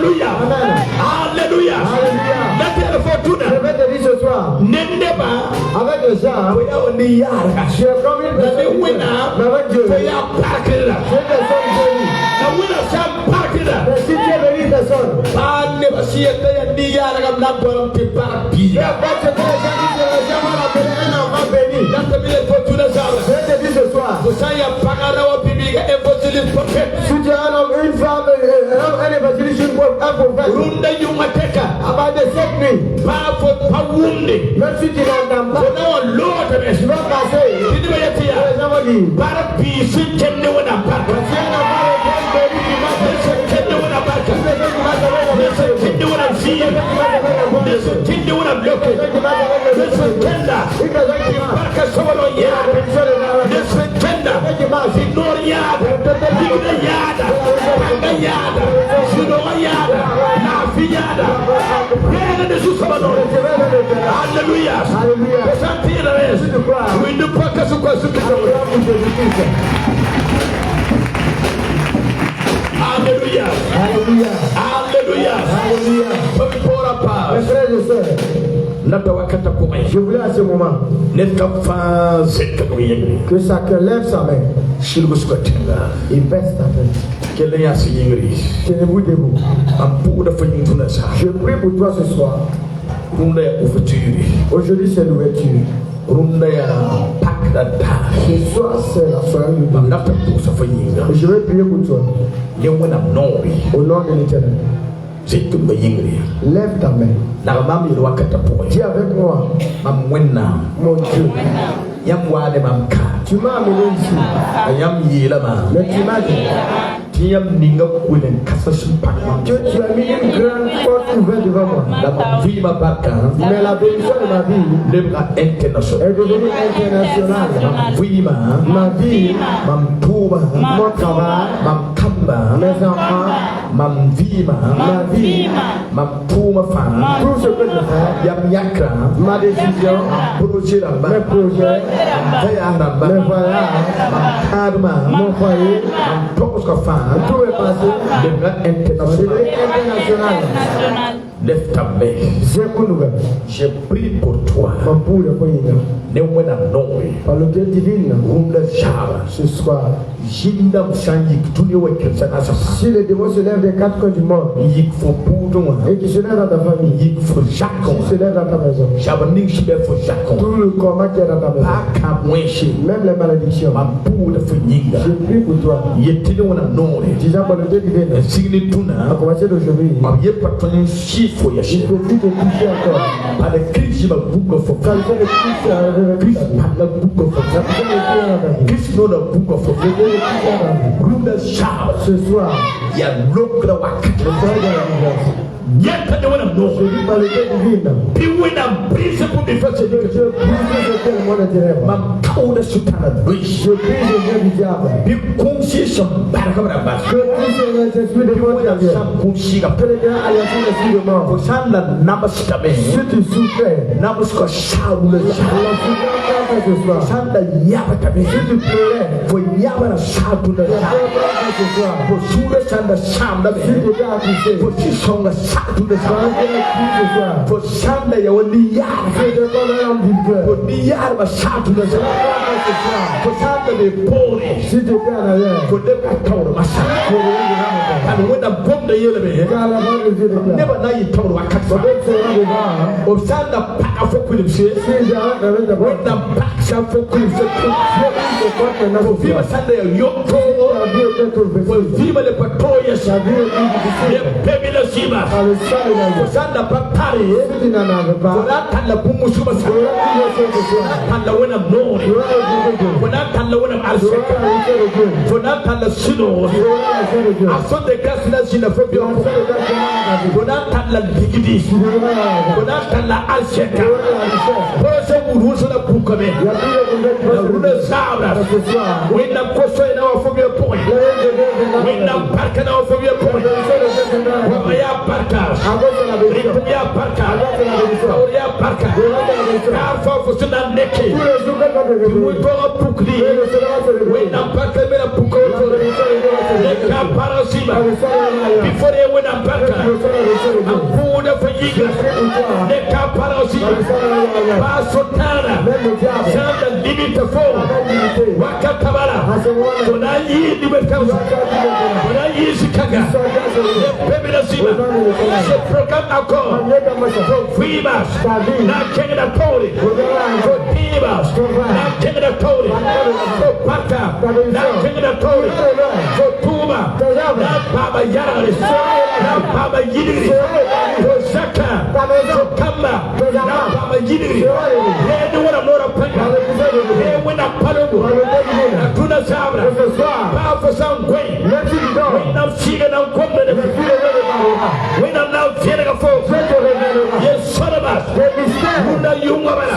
Alléluia. Alléluia. Mettez le fortune. Je vais te dire ce soir. N'endeba. Avec les gens. J'ai promis de te dire. Mais avec Dieu. For your parking lot. J'ai personne béni. The winner shall parking lot. Mais si Dieu bénit personne. Ah, never see a day and the yard of not going to park. Il y a pas de gens qui se rejoignent à appeler un enfant béni. That's the minute for to the sound. Je vais te dire ce soir. Vous savez, Pagara wa bibi ga evangelist prophet. Si tu as un homme, une femme, un évangéliste, un prophète. Runda yumateka. About the cette nuit. Powerful pawunde. Même si tu n'entends pas. So now Lord Tu vas passer. Did you hear Les gens vont dire. Para bisu kenne wana park. Si un enfant est bien béni, tu vas passer. Kenne wana park. Tu vas passer. Kenne wana feel. Kenne wana block. Tender. Parka sawalo yard. Listen tender. Ignore yard. Ignore yard. Panga yard. Suno yard. Nafi yard. Pega de su sawalo. Hallelujah. Santira es. Windu paka su kwa su kisa. Hallelujah. Alléluia. Hallelujah. Alléluia. Pora pa. Mes frères et sœurs, Nata wakata kumai. je voulais à ce moment que chacun lève sa main. Il baisse ta tête. Tenez-vous debout. Je prie pour toi ce soir. Aujourd'hui c'est l'ouverture. Ce soir c'est la soirée de Dieu. Je vais prier pour toi. Au nom de l'Éternel. Lève ta main. Dis avec moi, mon Dieu. Tu m'as amené ici. Mais tu m'as dit que tu as mis une grande porte ouverte devant moi. Mais la bénédiction de ma vie est devenue internationale. Ma vie, mon travail, mes enfants, ma vie, tout ce que je fais, ma décision, mes projets, mes voyages, mon foyer, tout est passé international. Lève ta main. J'ai prié pour toi. Par le Dieu divin, ce soir, si les démons se lèvent des quatre coins du monde et qui se lèvent dans ta famille, qui se lèvent dans ta maison, tout le combat qui est dans ta maison, même les malédictions, je prie pour toi. Disant par le Dieu divin, à commencer d'aujourd'hui, il faut plus te toucher encore. Car le Christ ce soir, il y a l'autre je dis par le Dieu divin, je prie le Dieu du diable, que tous les esprits de mort que les gars alliances l'esprit de mort, si tu souffrais, ce soir, si tu pleurais, si tu étais accusé, si tu étais en arrière, Runa Sabra, when the question now for your point, when the Parka now for your point, Wabaya Parka, Ripia Parka, Oria Parka, Alpha for Sudan Neki, we go up Pukli, when the Parka made a Puko, Neka Parasiba, before they went up Parka, Buddha for Yiga, Neka Parasiba, Pasotana, Santa Limit of Wakatabara, when I eat the when I eat Chicago, the program alcohol, for Fibas, not taking a pony, for Pibas, not taking a pony, for Pata, not taking a pony, for Puma, not Baba Yaris, not Baba Yidri, for Saka, for Kamba, not Baba Yidri, they do what I'm not a penny, they win a Palabu, Tuna Sabra, Power some way, when I'm seeing and I'm coming, when I'm now feeling a foe, yes, son of us, when I'm young of us,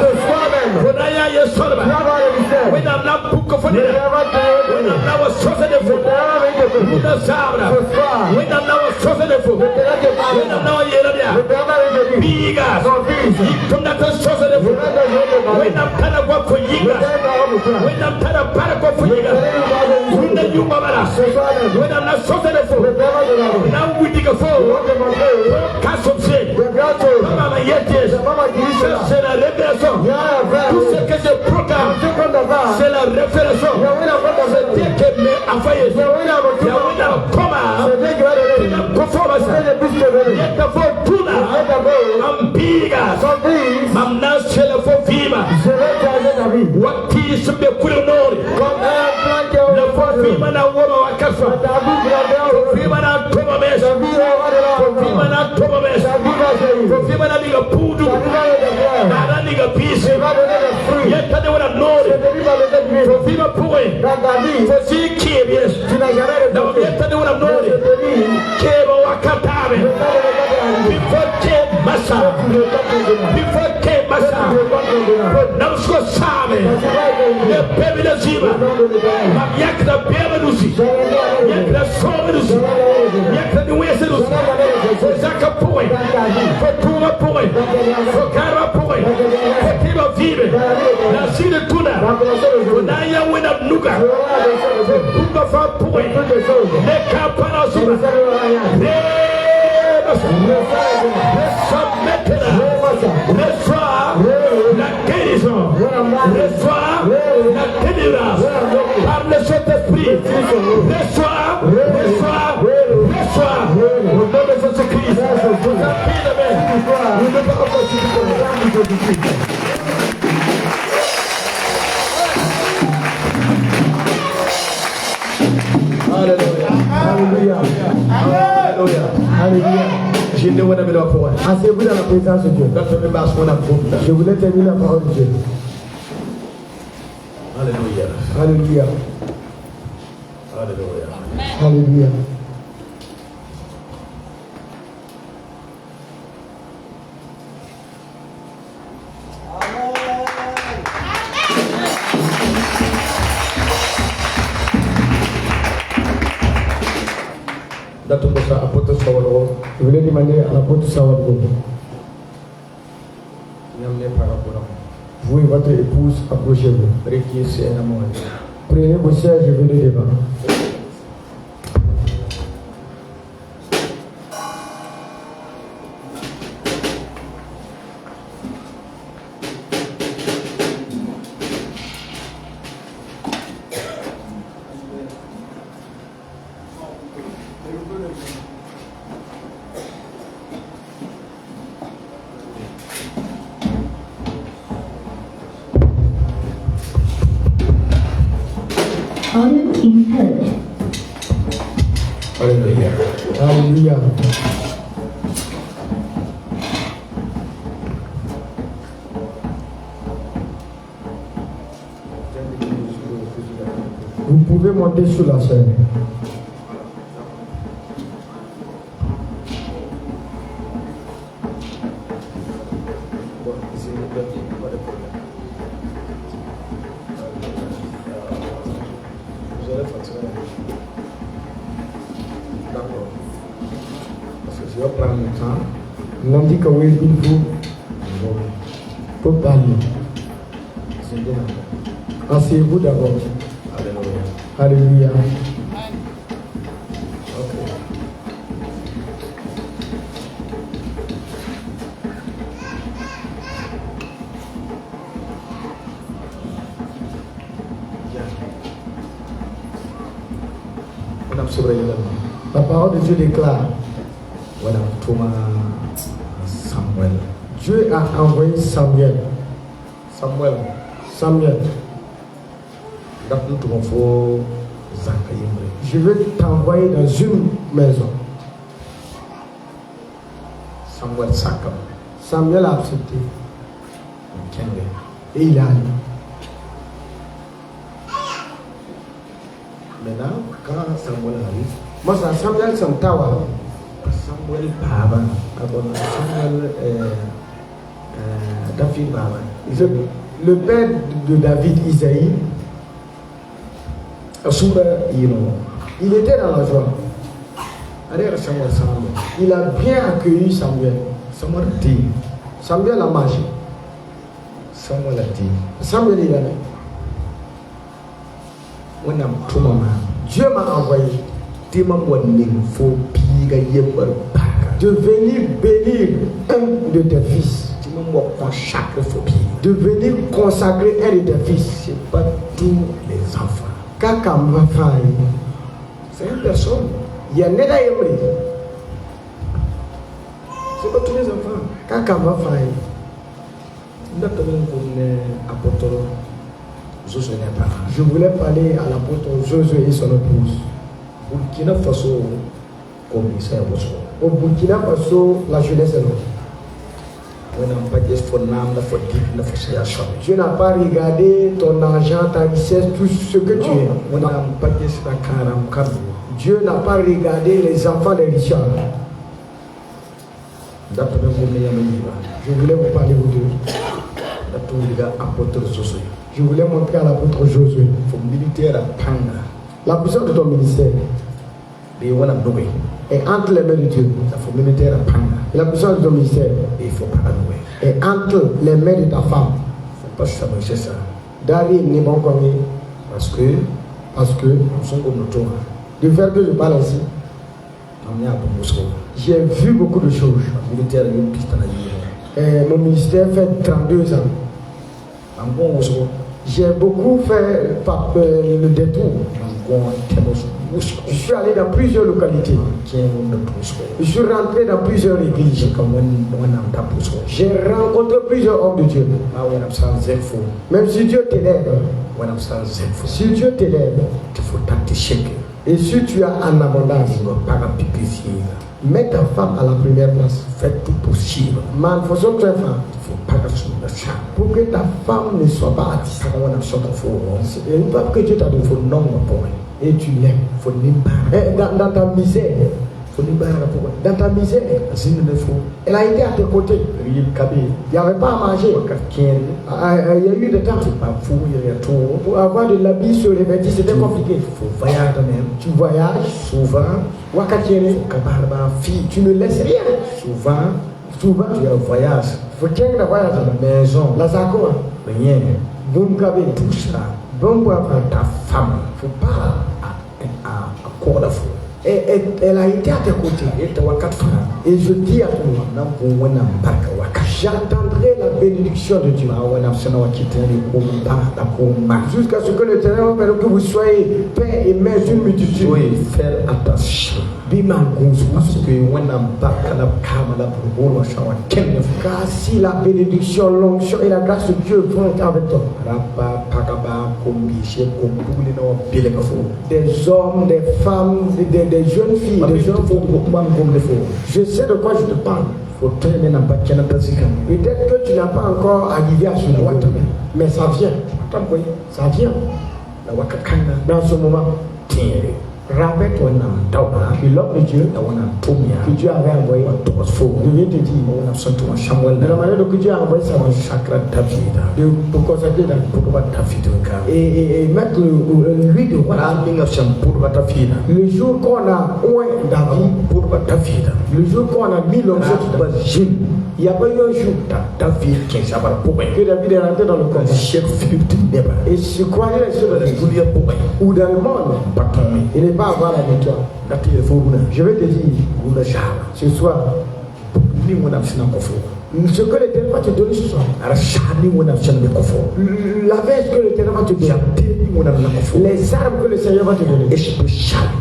when I am your son of us, when I'm not book for dinner, when I'm now a sausage of food, when I'm now a sausage of food, when I'm now a year, Bigas, from that sausage of food, when I'm kind of work for Yiga, when I'm kind of paragraph for Yiga, when the young of us, when I'm not sausage of food, now we dig a foe, cast of shade, Mama Yetis, c'est la révélation, tout ce que je proclame, c'est la révélation, c'est Dieu qui m'a envoyé, il y a un coma, il y a une performance, il y a un fortuna, un biga, maintenant c'est le faux viva, Waki se me coule au nord, le faux viva n'a pas de café, le viva n'a pas de messe, le viva n'a pas de messe, le viva n'a pas de poudre, n'a pas de pisse, il y a pas de nord, le viva pourrait, c'est si qui est bien, donc il y a pas de nord, qui est wakatare, before que massa, before que massa, não só sabe, é bebe da ziba, mas é que da bebe do zi, é que da sobe do zi, é que da doença do zi, foi zaca põe, foi turma põe, foi cara põe, foi tiba vive, nasci de tuna, foi daí a uena nuga, foi tumba fa põe, ne capa na ziba, reçois la guérison, reçois la délivrance par le Saint-Esprit, reçois au nom de Jésus-Christ. Alléluia. Alléluia. Alléluia. Alléluia. Je ne vois pas pour asseyez-vous dans la présence de Dieu. Je voulais terminer la parole de Dieu. Alléluia. Alléluia. Alléluia. Alléluia. Je voulais demander à l'apôtre Sawadgo. Vous et votre épouse, approchez-vous. Prenez vos chaises et venez devant. Alléluia. Alléluia. Vous pouvez monter sur la scène. D'accord. Parce que je vais prendre le temps. On dit que oui, il faut parler. Asseyez-vous d'abord. Alléluia. La parole de Dieu déclare. Voilà, Thomas Samuel. Dieu a envoyé Samuel. Samuel. Je vais t'envoyer dans une maison. Samuel a accepté. Et il est allé. Maintenant, quand Samuel arrive, moi c'est Samuel Santawa. Samuel Baba. Samuel David Baba. Le père de David, Isaïe, il était dans la joie. Il a bien accueilli Samuel. Samuel a marché. Samuel il a dit. Dieu m'a envoyé de venir bénir un de tes fils. De venir consacrer un de tes fils. C'est pas tous les enfants. C'est une personne. Il y a Neda Yemri. C'est pas tous les enfants. Je voulais parler à l'apôtre Josué et son épouse. Au Burkina Faso, la jeunesse est là. Dieu n'a pas regardé ton argent, ta richesse, tout ce que tu es. Dieu n'a pas regardé les enfants des richards. Je voulais vous parler vous deux. Je voulais montrer à l'apôtre Josué la puissance de ton ministère est entre les mains de Dieu. Et la puissance de ton ministère est entre les mains de ta femme. David n'est pas encore né. Parce que de faire que je parle ainsi, j'ai vu beaucoup de choses. Mon ministère fait 32 ans. J'ai beaucoup fait le détour. Je suis allé dans plusieurs localités. Je suis rentré dans plusieurs églises. J'ai rencontré plusieurs hommes de Dieu. Même si Dieu t'élève, et si tu as en abondance, mets ta femme à la première place. Fais tout possible. Man, faut que tu pour que ta femme ne soit pas attirée. Et pas que Dieu t'a donné. Et tu l'aimes. Dans ta misère. Dans ta misère, elle a été à tes côtés. Il n'y avait pas à manger. Il y a eu des temps. Pour avoir de l'habit sur les vêtements, c'était compliqué. Tu voyages souvent. Tu ne laisses rien. Souvent, tu voyages. Il faut qu'il y ait un voyage à la maison. La Zako. Rien. Bon cabé. Tout ça. Bon pour ta femme. Il ne faut pas à corps de fou. Elle a été à tes côtés. Et je dis à tout le monde, j'attendrai la bénédiction de Dieu. Jusqu'à ce que le Seigneur permette que vous soyez père et mère d'une multitude. Faire attention. Car si la bénédiction, l'onction et la grâce de Dieu vont avec toi, des hommes, des femmes, des jeunes filles, des jeunes je sais de quoi je te parle. Peut-être que tu n'as pas encore arrivé à ce niveau, mais ça vient. Ça vient. Dans ce moment, Rappelle-toi, que l'homme de Dieu que Dieu avait envoyé devait te dire de la manière que Dieu a envoyé Samuel pour consacrer et mettre lui de roi. Le jour qu'on a oint David, le jour qu'on a mis l'homme sur il n'y a pas eu un jour que David est rentré dans le corps. Et je croyais ou dans le monde, il n'est pas avoir la victoire. Je vais te dire ce soir ce que l'Éternel va te donner ce soir. La veste que l'Éternel va te donner, les armes que le Seigneur va te donner,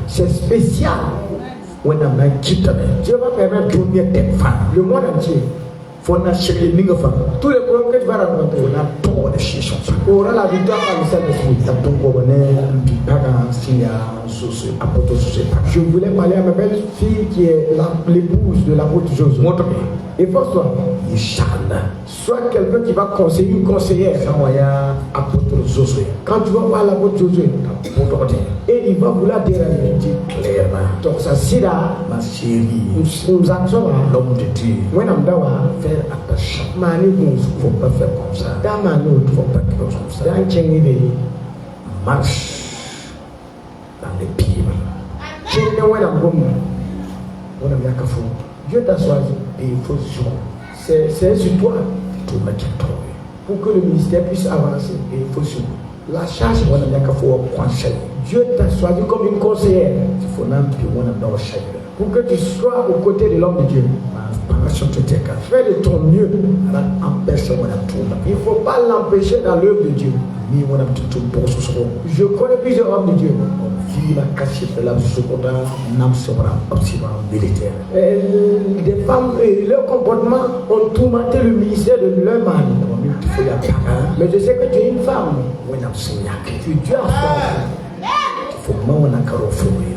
c'est spécial. Dieu va permettre le monde entier. Tous les problèmes que tu vas rencontrer aura la victoire par le Saint-Esprit. Je voulais parler à ma belle fille qui est l'épouse de l'apôtre Josué. Et force-toi, sois quelqu'un qui va conseiller une conseillère. Quand tu vas voir l'apôtre Josué, et il va vouloir dérailler clairement. Donc ça c'est là, ma chérie, nous actions l'homme de Dieu. Faire attention. Il ne faut pas faire comme ça. Il ne faut pas faire comme ça. Marche dans les pieds. Dieu t'a choisi et il faut jouer. C'est sur toi pour que le ministère puisse avancer et il faut jouer. La charge, Dieu t'a choisi comme une conseillère pour que tu sois aux côtés de l'homme de Dieu. Fais de ton mieux. Il ne faut pas l'empêcher dans l'œuvre de Dieu. Je connais plusieurs hommes de Dieu. Des femmes, leur comportement ont tourmenté le ministère de leur mari. Mais je sais que tu es une femme. Tu as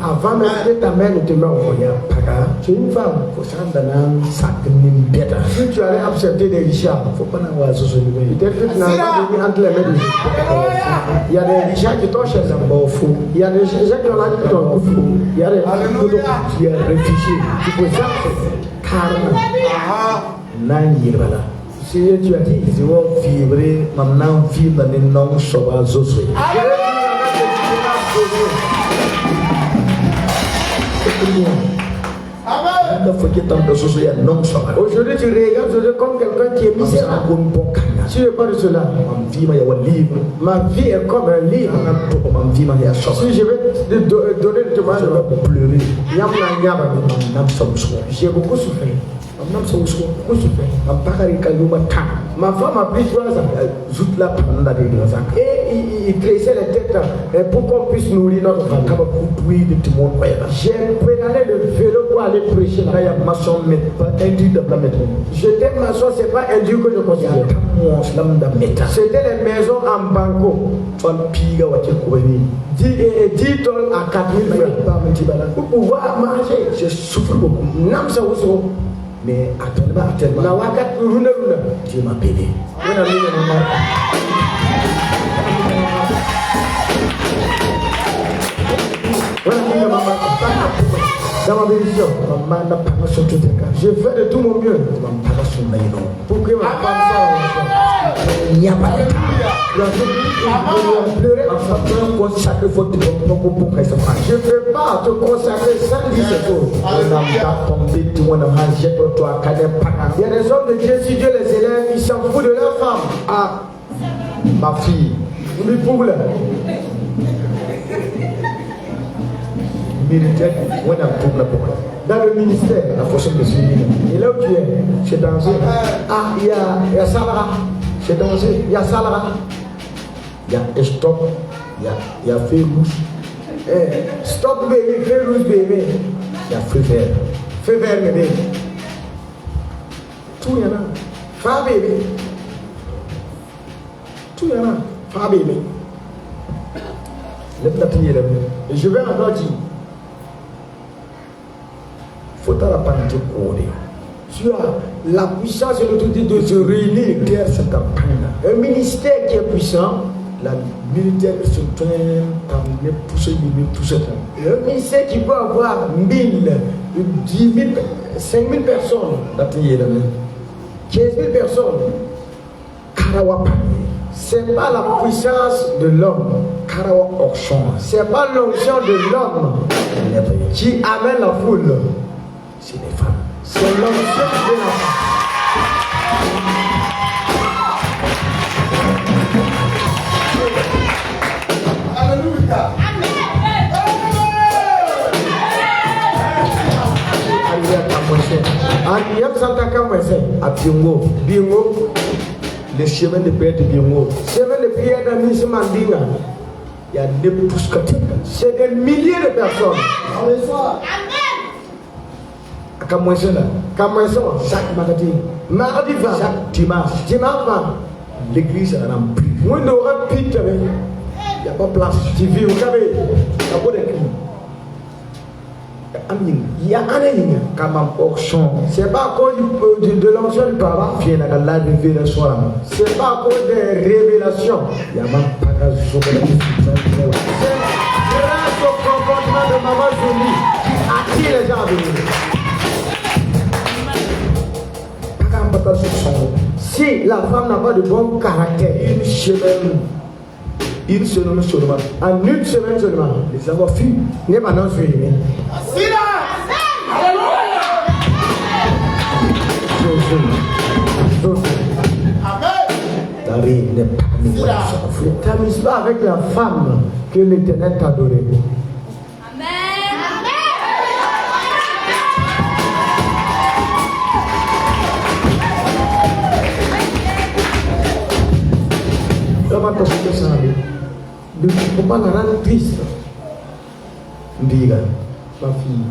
avant même que ta mère ne te mette au foyer, tu es une femme. Si tu allais accepter des richards, peut-être que tu n'as pas venu entre les mains de Dieu. Il y a des richards qui t'ont cherché. Il y a des gens qui ont la vie qui t'ont coupé. Il y a des réfugiés. Tu peux ça carrément. Si tu as dit, je vais vivre, maintenant vivre dans les noms sauvages. Aujourd'hui, tu regardes comme quelqu'un qui est misérable. Tu n'es pas de cela. Ma vie est comme un livre. Si je vais te donner le témoignage, je vais pleurer. J'ai beaucoup souffert. Ma femme a pris 3 ans. Et il tressait les têtes pour qu'on puisse nourrir notre famille. J'ai pédalé le vélo pour aller prêcher. J'étais maçon, c'est pas induit que je considère. C'était les maisons en banco. 10 tonnes à 4000 francs. Pour pouvoir manger, je souffre beaucoup. Mais actuellement, Dieu m'a béni. Dans ma bénédiction, je fais de tout mon mieux pour que ma femme soit. Il n'y a pas de je ne peux pas te consacrer sans dire ces choses. Il y a des hommes de Dieu, si Dieu les élève, ils s'en foutent de leur femme. Ah, ma fille, vous me pouvez. Dans le ministère, la fonction de suivi. Et là où tu es, c'est danger. Ah, il y a Salara. C'est danger. Il y a Salara. Il y a stop. Il y a feu rouge. Stop bébé, feu rouge bébé. Il y a feu vert. Feu vert bébé. Tout il y en a. Fa bébé. Tout il y en a. Fa bébé. Et je vais encore dire. Tu as la puissance et l'autorité de se réunir. Un ministère qui est puissant, La militaire se tient par les pousser, tout ça. Le ministère qui peut avoir 1000, 10 000, 5 000 personnes, 15 000 personnes, c'est pas la puissance de l'homme. C'est pas l'onction de l'homme qui amène la foule. C'est les femmes. C'est l'onction de la femme. Alléluia. Le chemin de prière de Bingo. Chemin de prière de Miss Mandinga. Il y a des pouces. C'est des milliers de personnes. Amen. Chaque mardi. Mardi va. Chaque dimanche. Dimanche va. L'église est en plus. Moi, nous répétons. Il n'y a pas de place. Tu vis au Cabé. Il y a pas de cri. Il y a un comme un portion. C'est pas à cause de l'onction du papa. C'est pas à cause des révélations. Il y a même pas de c'est grâce au comportement de maman Jolie qui attire les gens à venir. Si la femme n'a pas de bon caractère, une semaine seulement, en une semaine seulement, les avoir fui n'est pas non suivi. Ne t'amuse pas avec la femme que l'Éternel t'a donnée. Ne faut pas la rendre triste. Ndiga, ma fille,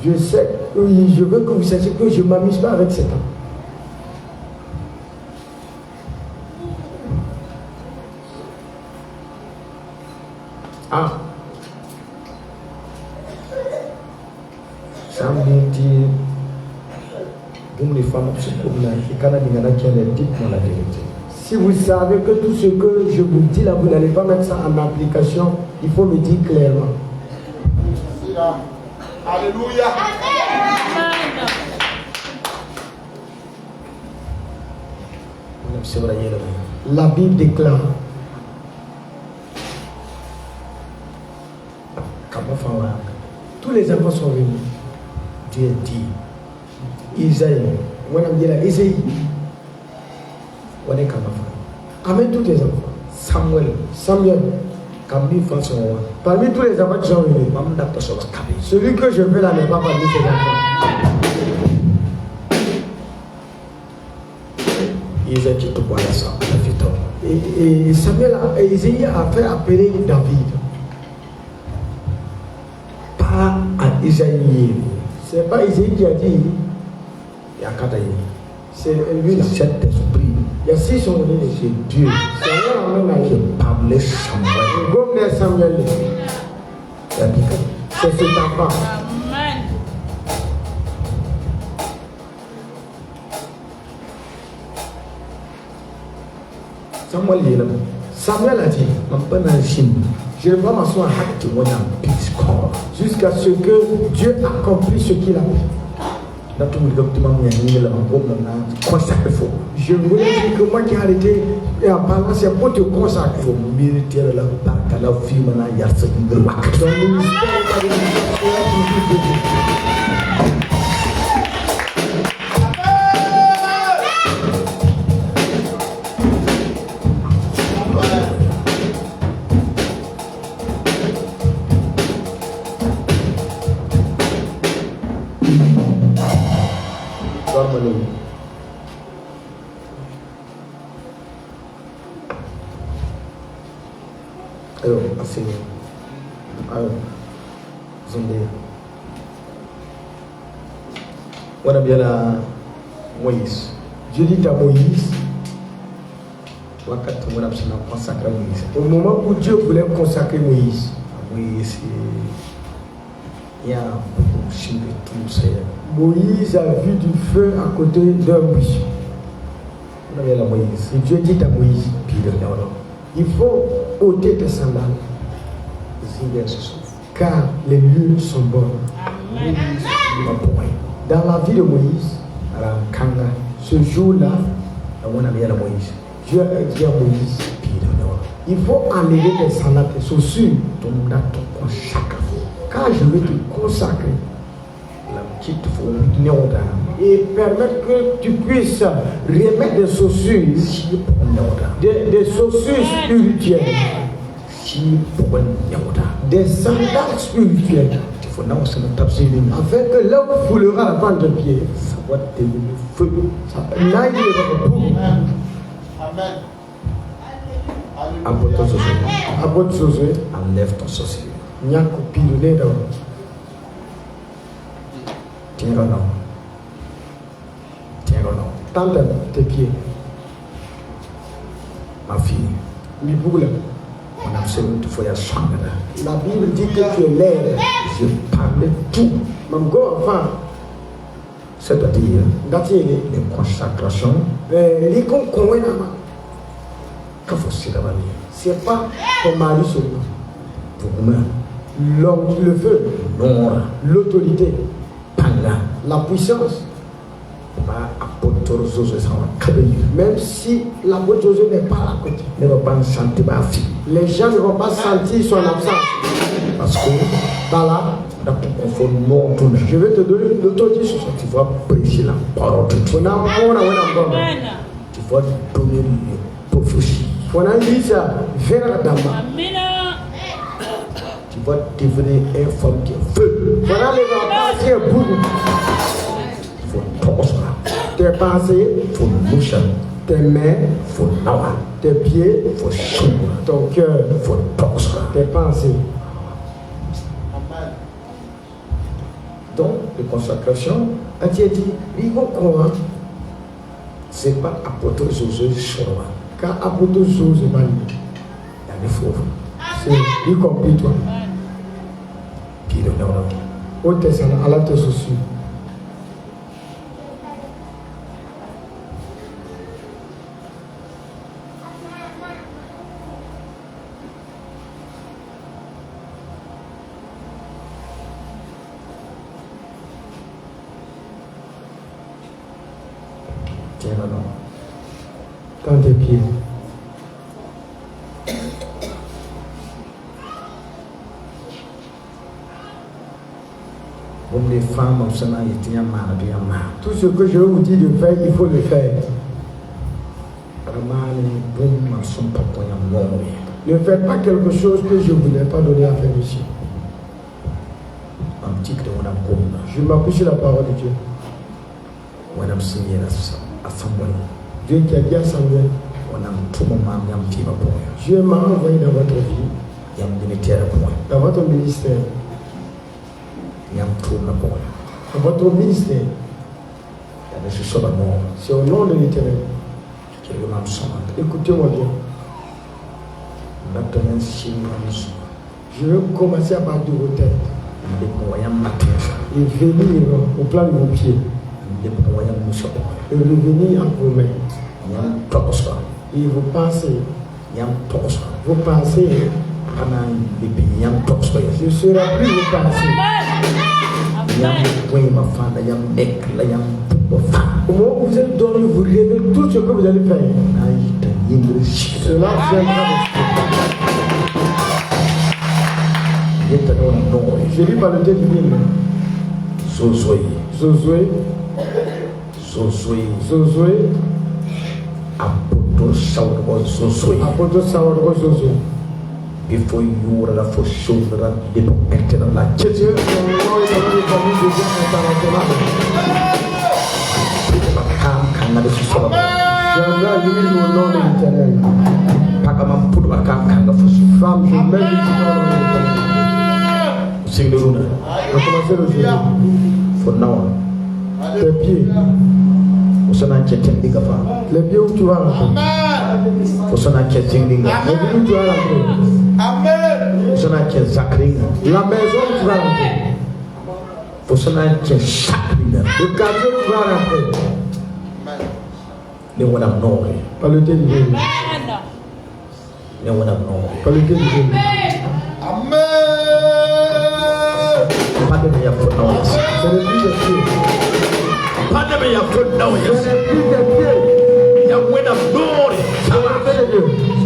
je sais, je veux que vous sachiez que je ne m'amuse pas avec cet homme. Ah, ça me dit. Si vous savez que tout ce que je vous dis là, vous n'allez pas mettre ça en application, il faut me dire clairement. Alléluia. La Bible déclare. Tous les enfants sont venus. Dieu dit. Isaïe, Isaïe, amène tous les enfants. Samuel, parmi tous les enfants qui sont venus, celui que je veux là n'est pas parmi ces enfants. Et Samuel, Isaïe a fait appeler David. Pas à Isaïe. C'est pas Isaïe qui a dit. C'est lui, cet esprit. Il y a 6 sont venus. C'est Dieu. Qui parlait Samuel. C'est cet enfant. Samuel a dit, je ne vais pas m'asseoir jusqu'à ce que Dieu accomplisse ce qu'il a fait. Je voulais dire que moi qui ai arrêté et en parlant, c'est pour te consacrer. Au militaire de la barque, la fille, la yarsa, le wak. Alors, assez. Alors, on a bien la Moïse. Je dis à Moïse, au moment où Dieu voulait consacrer Moïse, Moïse a vu du feu à côté d'un buisson. Et Dieu dit à Moïse, il faut ôter tes sandales, car les lieux sont bons. Dans la vie de Moïse, ce jour-là, Dieu a dit à Moïse, il faut enlever tes sandales, tes chaussures, car je vais te consacrer et permettre que tu puisses remettre des chaussures, des chaussures spirituelles, des sandales spirituelles, afin que là où tu fouleras la plante de pied, ça va devenir feu. Là, il est pour. Amen. Apôtre Josué, enlève ton sorcier. Tente tes pieds. Ma fille, la Bible dit que tu es l'air. Je parlais tout. Enfin, c'est-à-dire les consacrations. C'est pas ton mari seulement. L'homme, le feu, l'autorité, la puissance. Même si l'apôtre Josué n'est pas à côté, les gens ne vont pas sentir son absence. Parce que là, je vais te donner l'autorité sur ça. Tu vas prêcher la parole de Dieu. Tu vas donner les prophéties. Tu vas devenir un femme qui est feu. Voilà les passer un bout. Il faut torser. Tes pensées, il faut moucher. Tes mains, il faut laver. Tes pieds, il faut chouer. Ton cœur, il faut torser. Tes pensées. Donc, les consacrations, tu as dit, il faut croire. Ce n'est pas apôtre Josué Choroa. Car apôtre Josué Mali, il y a des faux. C'est y compris toi. Puis le nom. Au Tessin, à la Tessosu. Tiens le nom. Tends tes pieds. Les femmes, tout ce que je vous dis de faire, il faut le faire. Ne faites pas quelque chose que je ne vous ai pas donné à faire ici. Je m'appuie sur la parole de Dieu. Dieu qui a dit à Samuel, Dieu m'a envoyé dans votre vie, dans votre ministère. Dans votre ministère, c'est au nom de l'Éternel. Écoutez-moi bien. Je vais commencer à battre vos têtes et venir au plan de vos pieds et revenir à vos mains. Et vous pensez, je ne serai plus vos pensées. Comment vous êtes dormi, vous rêvez tout ce que vous allez faire. Cela viendra de je lis par le texte divin. Josué. Apôtre Saoudro Josué. Before you were for sure that they don't enter the light. For now, tes pieds. Les pieds où tu vas rentrer. Les pieds où tu vas rentrer. La maison où tu vas rentrer. Le quartier où tu vas rentrer. Ne wana mnore. Par le Dieu divin. Ne wana mnore. Par le Dieu divin. Amen. Pas de meilleur fondement. Ce n'est plus des pieds. Pas de meilleur fondement. Ce n'est plus des pieds. Ya wana mnore.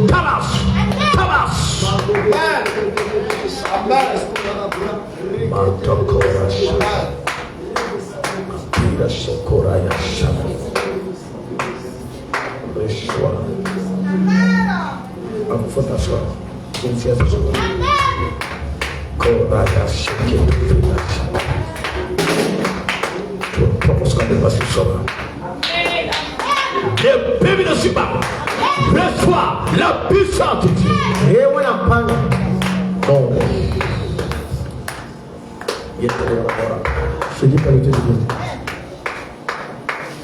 Tabas. Tabas. Matokora. Pira sokora ya shama. Reshwa. Amfota swa. Kinsia swa. Kora ya shike pira shama. Propos kade basi swa. Les bébés de Suba reçoit la puissance de Dieu. Et on a pas. Non. Je dis par le Dieu divin.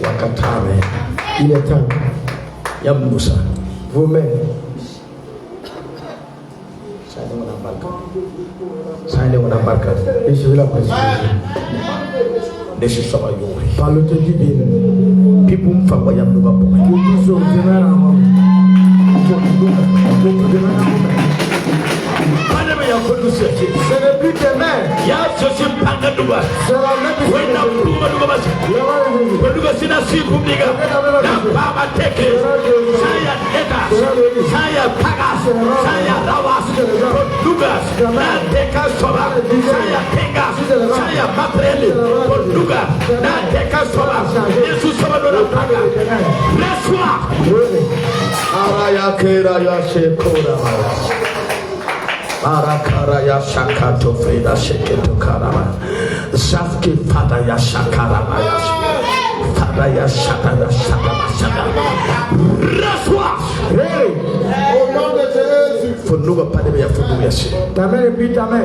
Wakatame. Il est temps. Yamusa. Vous-même. Et je vais la présenter. Par le Dieu divin. People from Yamuba. Ce n'est plus tes mains. je suis pas de Duba. C'est la main de When I'm when you see that sea from Niga, Baba take it. Saya Eta, Saya Pagas, Saya Rawas, Dugas, Teka Soba, Saya Tengas, Saya Matreli, Dugas, Teka Soba, Jesus Soba Dora Paga. Reçois. Araya Kera Yashekora. Arakara ya shakato freda sheketo karama. Zafke fada ya shakarama ya fada ya shakara shakara. Reçois. Au nom de Jésus. For nous pas de meilleur for nous merci. Ta main et puis ta main.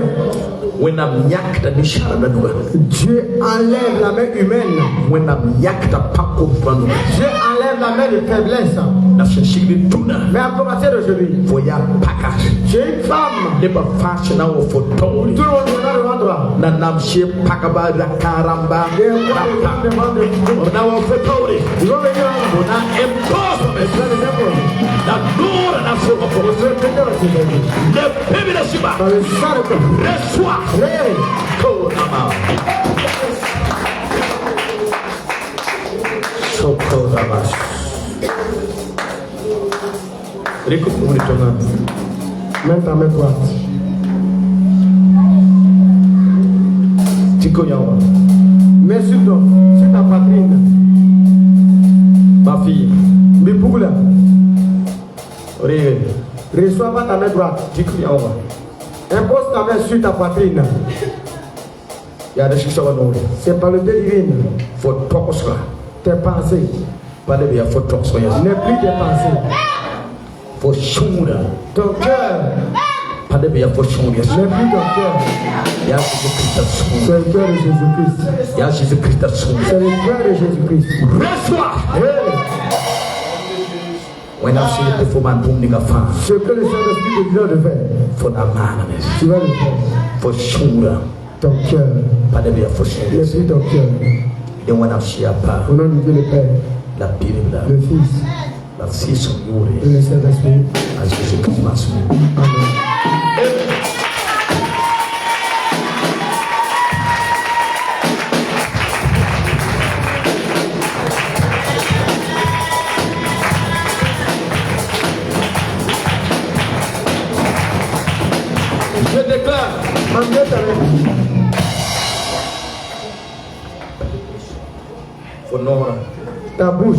When I'm yakta ni sharana nous. Dieu enlève la main humaine. When I'm yakta pako pranu. Dieu enlève la main de faiblesse. Na shishigri tuna. Mais à commencer d'aujourd'hui. Voya paka. J'ai une femme. Ne pas fashion na for tori. Tout le monde est devant toi. Na namshe pakaba la karamba. Des rois devant de vous. Na wa for tori. Ils vont venir en On a imposé la gloire na soka for. le Le bébé de Shiba. dans le sang de Christ. Reçois. Korama. Sokorama. Récoute mon étonnant. Mets ta main droite. Tiko yawa. Mets sur ta poitrine. Ma fille. Bipoula. Réel. Reçois pas ta main droite. Tiko yawa. Impose ta main sur ta poitrine. Ya da shi sawa nore. C'est par le Dieu divin. Faut tokosra. Tes pensées. Pas de bien faut tokosra. Ne plus tes pensées. Faut shura. Ton cœur. Pas de bien faut shura. Ne plus ton cœur. Ya Jésus-Christ shura. C'est le cœur de Jésus-Christ. Ya Jésus-Christ shura. C'est le cœur de Jésus-Christ. Reçois. Hey. When I see the woman boom nigga fan. Ce que le Saint-Esprit te dit de faire. For the man. Tu vas le faire. For shura. Ton cœur. Pas de bien faut Ne shura. plus ton cœur. Et when I see a part. Au nom de Dieu le Père, La Bible. le Fils La fils of et Yuri. le Saint-Esprit. As Jésus-Christ m'a soumis. Amen. Je déclare. Mandez ta main. For Nora. Ta bouche.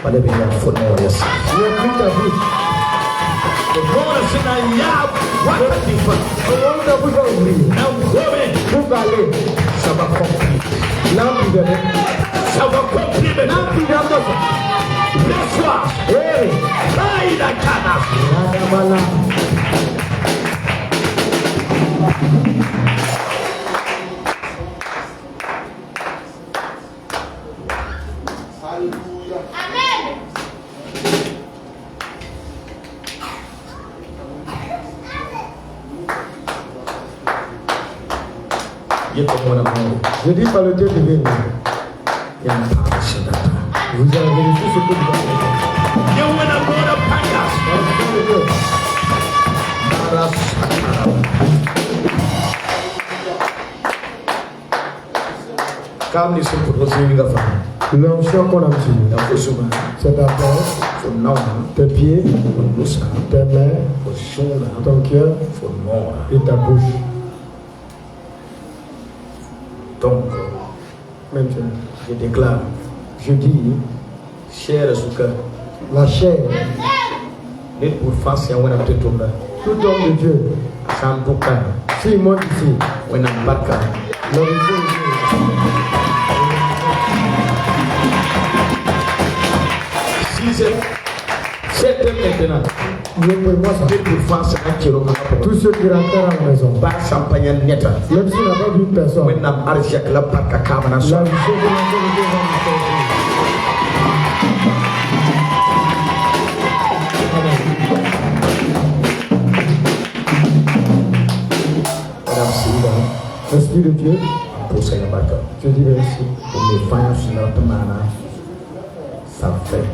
Pas de bien for Nora. Yes. Ne plus ta bouche. Nora sina ya. What a difference. Au moment où ta bouche va ouvrir. Now women. Vous parlez. Ça va compris. L'âme de Dieu. Ça va compris maintenant. L'âme de Dieu. Reçois. Hey. Aïda Kana. Radamala. Je dis par le Dieu divin. Il y a un pas de Vous avez vérifié ce que vous avez fait. L'onction qu'on a reçue, c'est d'abord tes pieds, tes mains, ton cœur et ta bouche. Donc, maintenant, je déclare, je dis, chair sous cœur, la chair, pour face, tout homme de Dieu, s'il monte ici, l'origine c'est maintenant. Tous ceux qui rentrent à la maison, même s'il n'a pas vu personne, la vie Esprit de Dieu, je dis merci. Ça fait.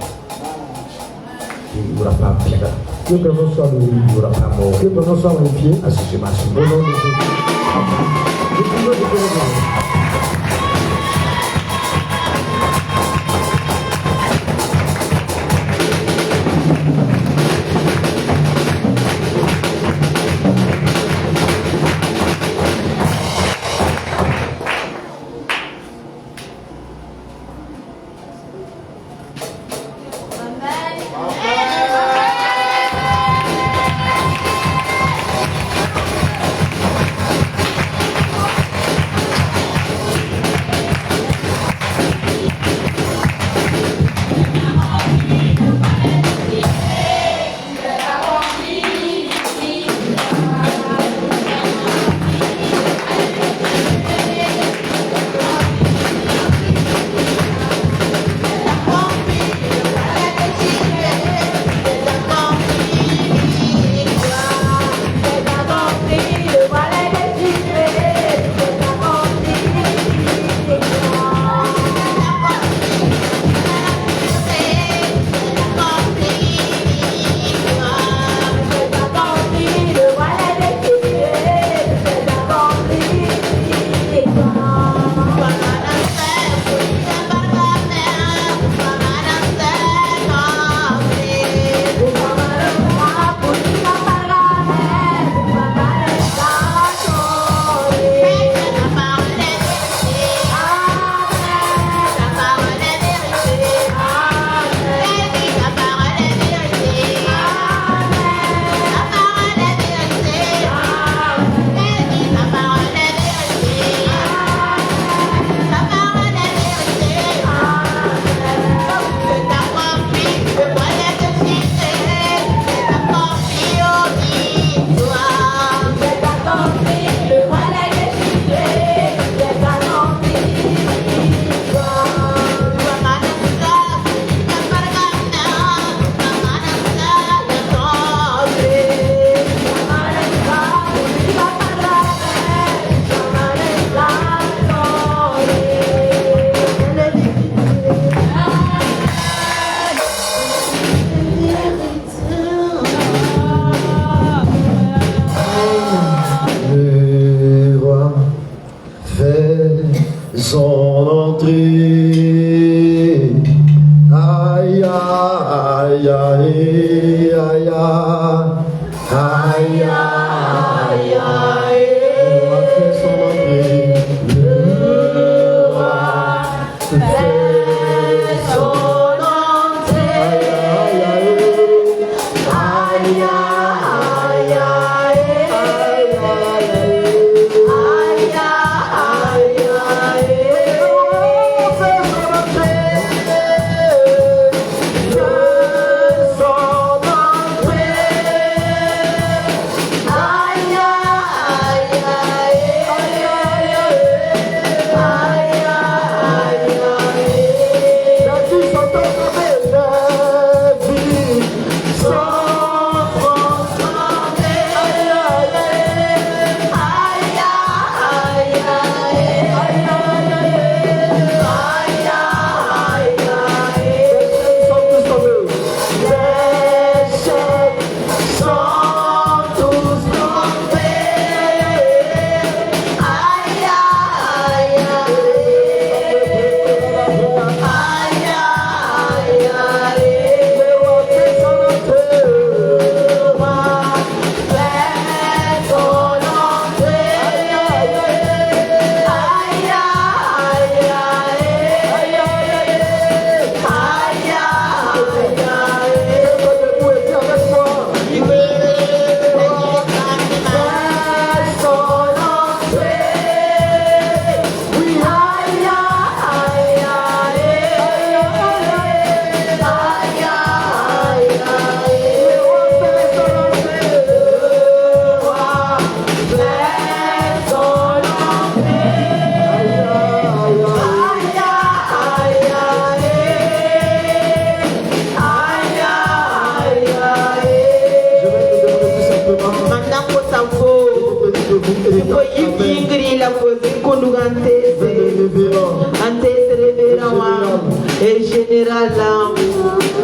Il n'y aura pas de pierre. Que ton nom soit loué. Il n'y aura pas mort. Que ton nom soit glorifié. À ce que je m'assume. Au nom de Jésus.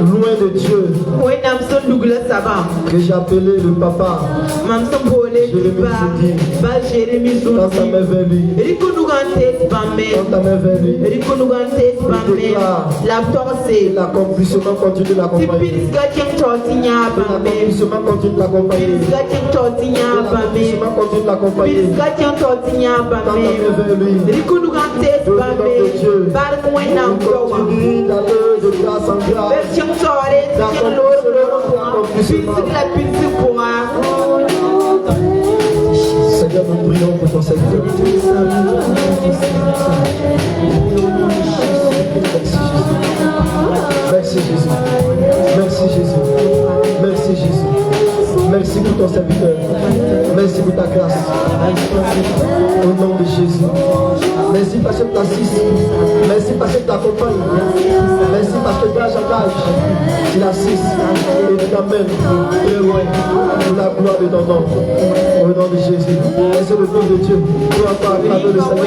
loin de Dieu, que j'ai appelé le papa, Jérémie Soudi, quand ta main vers lui, quand ta main vers lui, l'accomplissement continue de l'accompagner, l'accomplissement continue de l'accompagner, l'accomplissement continue de l'accompagner, quand ta main vers lui, le nom de Dieu, continue d'aller de grâce en grâce, Seigneur, nous prions pour ton serviteur. Merci Jésus. Merci Jésus. Merci Jésus. Merci pour ton serviteur. Merci pour ta grâce. Au nom de Jésus. Merci parce que tu assistes. Merci parce que tu accompagnes. Merci parce que d'âge en âge, tu assistes et tu t'amènes très loin pour la gloire de ton nom. Au nom de Jésus. Laissez le nom de Dieu. Pour encore acclamer le Seigneur.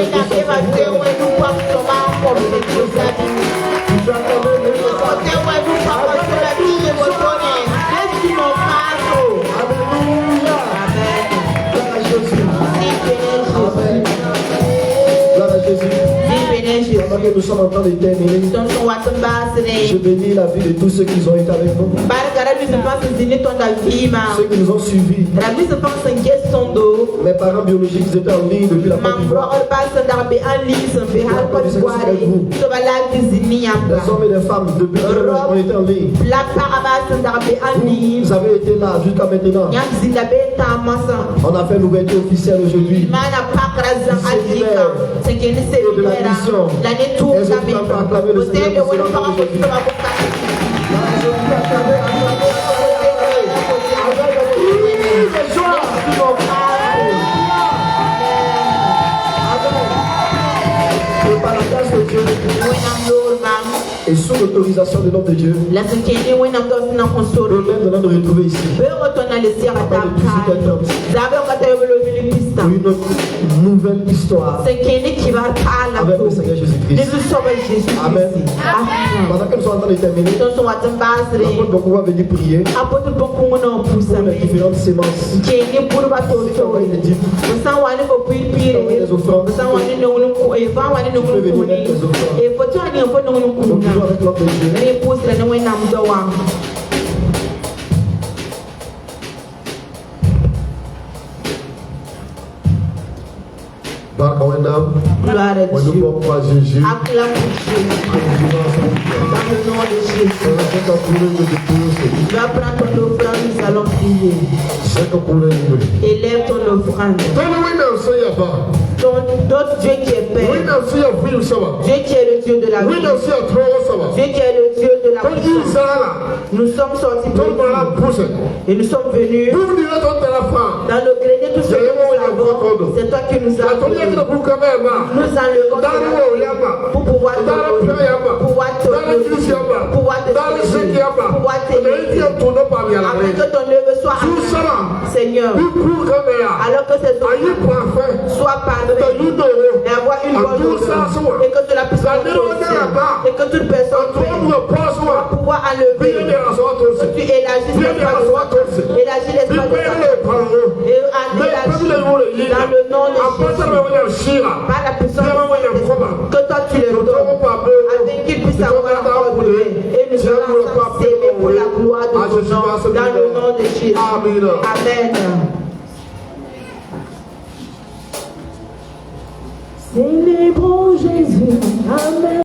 Pendant que nous sommes en train de terminer, je bénis la vie de tous ceux qui ont été avec nous, ceux qui nous ont suivis. Mes parents biologiques étaient en ligne depuis la Côte d'Ivoire. Les hommes et les femmes depuis que ont été en ligne. Vous avez été là jusqu'à maintenant. On a fait l'ouverture officielle aujourd'hui. Et de la mission. Est-ce que tu vas acclamer le Seigneur pour cela aujourd'hui? Et par la grâce de Dieu et sous l'autorisation de l'homme de Dieu, nous-mêmes venons de retrouver ici une nouvelle histoire avec le Seigneur Jésus-Christ. Amen. Pendant que nous sommes en train de terminer, l'apôtre Boko va venir prier pour les différentes sémences. Les offrandes. Tu peux venir mettre les offrandes. Avec l'homme de Dieu. Gloire à Dieu. Acclame Dieu. Dans le nom de Jésus. Tu vas prendre ton offrande, nous allons prier. Élève ton offrande. Notre Dieu qui est Père. Dieu qui est le Dieu de la vie. Dieu qui est le Dieu de la vie. Nous sommes sortis pour et nous sommes venus dans le grenier tout ce que nous avons. C'est toi qui nous as appelés. Nous enlevons pour pouvoir te afin que ton œuvre soit Seigneur, alors que ces œuvres soient parfaites et avoir une bonne odeur et que cela puisse être et que toute personne puisse pouvoir enlever que tu élargisses l'espace de ta et dans le nom de Jésus par la puissance que toi tu les donnes afin qu'ils puissent avoir ordonné et nous allons s'aimer pour la gloire de ton nom dans le nom de Jésus. Amen. Célébrons Jésus. Amen.